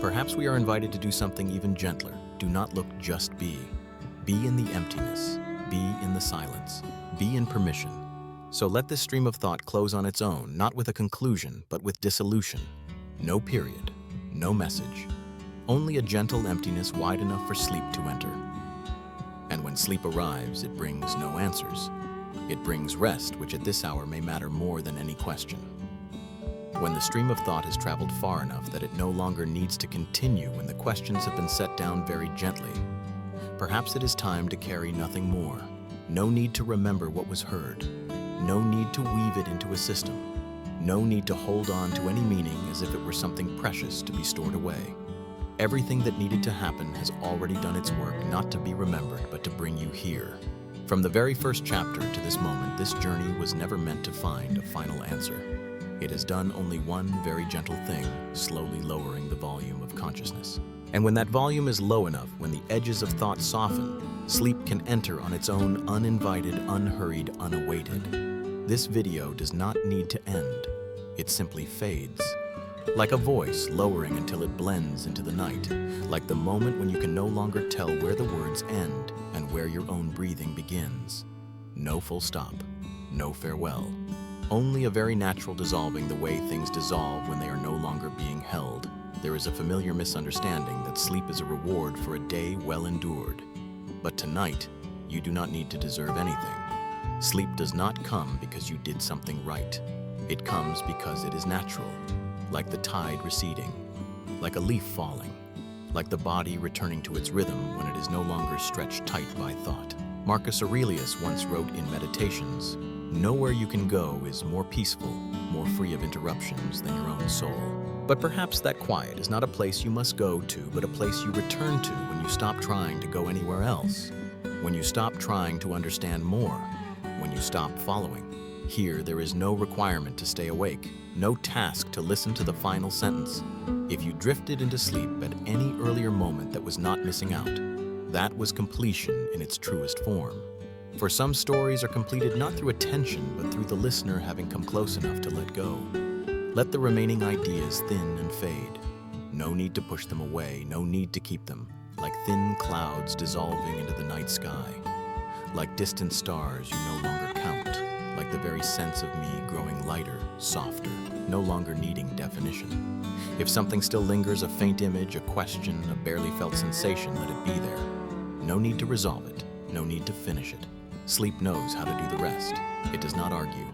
Perhaps we are invited to do something even gentler. Do not look, just be. Be in the emptiness. Be in the silence. Be in permission. So let this stream of thought close on its own, not with a conclusion, but with dissolution. No period. No message. Only a gentle emptiness wide enough for sleep to enter. when sleep arrives, it brings no answers. It brings rest, which at this hour may matter more than any question. When the stream of thought has traveled far enough that it no longer needs to continue when the questions have been set down very gently, perhaps it is time to carry nothing more. No need to remember what was heard. No need to weave it into a system. No need to hold on to any meaning as if it were something precious to be stored away. Everything that needed to happen has already done its work, not to be remembered, but to bring you here. From the very first chapter to this moment, this journey was never meant to find a final answer. It has done only one very gentle thing, slowly lowering the volume of consciousness. And when that volume is low enough, when the edges of thought soften, sleep can enter on its own, uninvited, unhurried, unawaited. This video does not need to end. It simply fades. Like a voice lowering until it blends into the night. Like the moment when you can no longer tell where the words end and where your own breathing begins. No full stop. No farewell. Only a very natural dissolving, the way things dissolve when they are no longer being held. There is a familiar misunderstanding that sleep is a reward for a day well endured. But tonight, you do not need to deserve anything. Sleep does not come because you did something right. It comes because it is natural, like the tide receding, like a leaf falling, like the body returning to its rhythm when it is no longer stretched tight by thought. Marcus Aurelius once wrote in Meditations, "Nowhere you can go is more peaceful, more free of interruptions than your own soul." But perhaps that quiet is not a place you must go to, but a place you return to when you stop trying to go anywhere else, when you stop trying to understand more, when you stop following. Here, there is no requirement to stay awake, no task to listen to the final sentence. If you drifted into sleep at any earlier moment, that was not missing out. That was completion in its truest form. For some stories are completed not through attention, but through the listener having come close enough to let go. Let the remaining ideas thin and fade. No need to push them away, no need to keep them, like thin clouds dissolving into the night sky, like distant stars you no longer count, like the very sense of me growing lighter, softer, no longer needing definition. If something still lingers, a faint image, a question, a barely felt sensation, let it be there. No need to resolve it, no need to finish it. Sleep knows how to do the rest. It does not argue.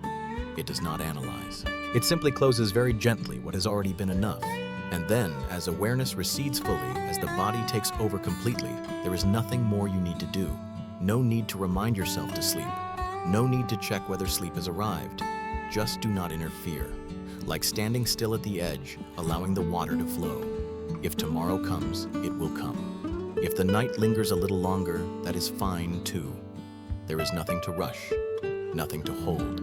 It does not analyze. It simply closes very gently what has already been enough. And then, as awareness recedes fully, as the body takes over completely, there is nothing more you need to do. No need to remind yourself to sleep. No need to check whether sleep has arrived. Just do not interfere. Like standing still at the edge, allowing the water to flow. If tomorrow comes, it will come. If the night lingers a little longer, that is fine too. There is nothing to rush, nothing to hold.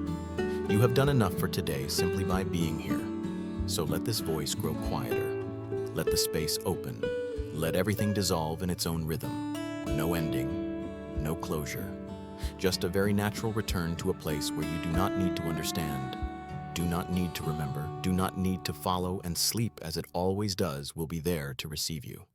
You have done enough for today simply by being here. So let this voice grow quieter. Let the space open. Let everything dissolve in its own rhythm. No ending, no closure. Just a very natural return to a place where you do not need to understand, do not need to remember, do not need to follow, and sleep, as it always does, will be there to receive you.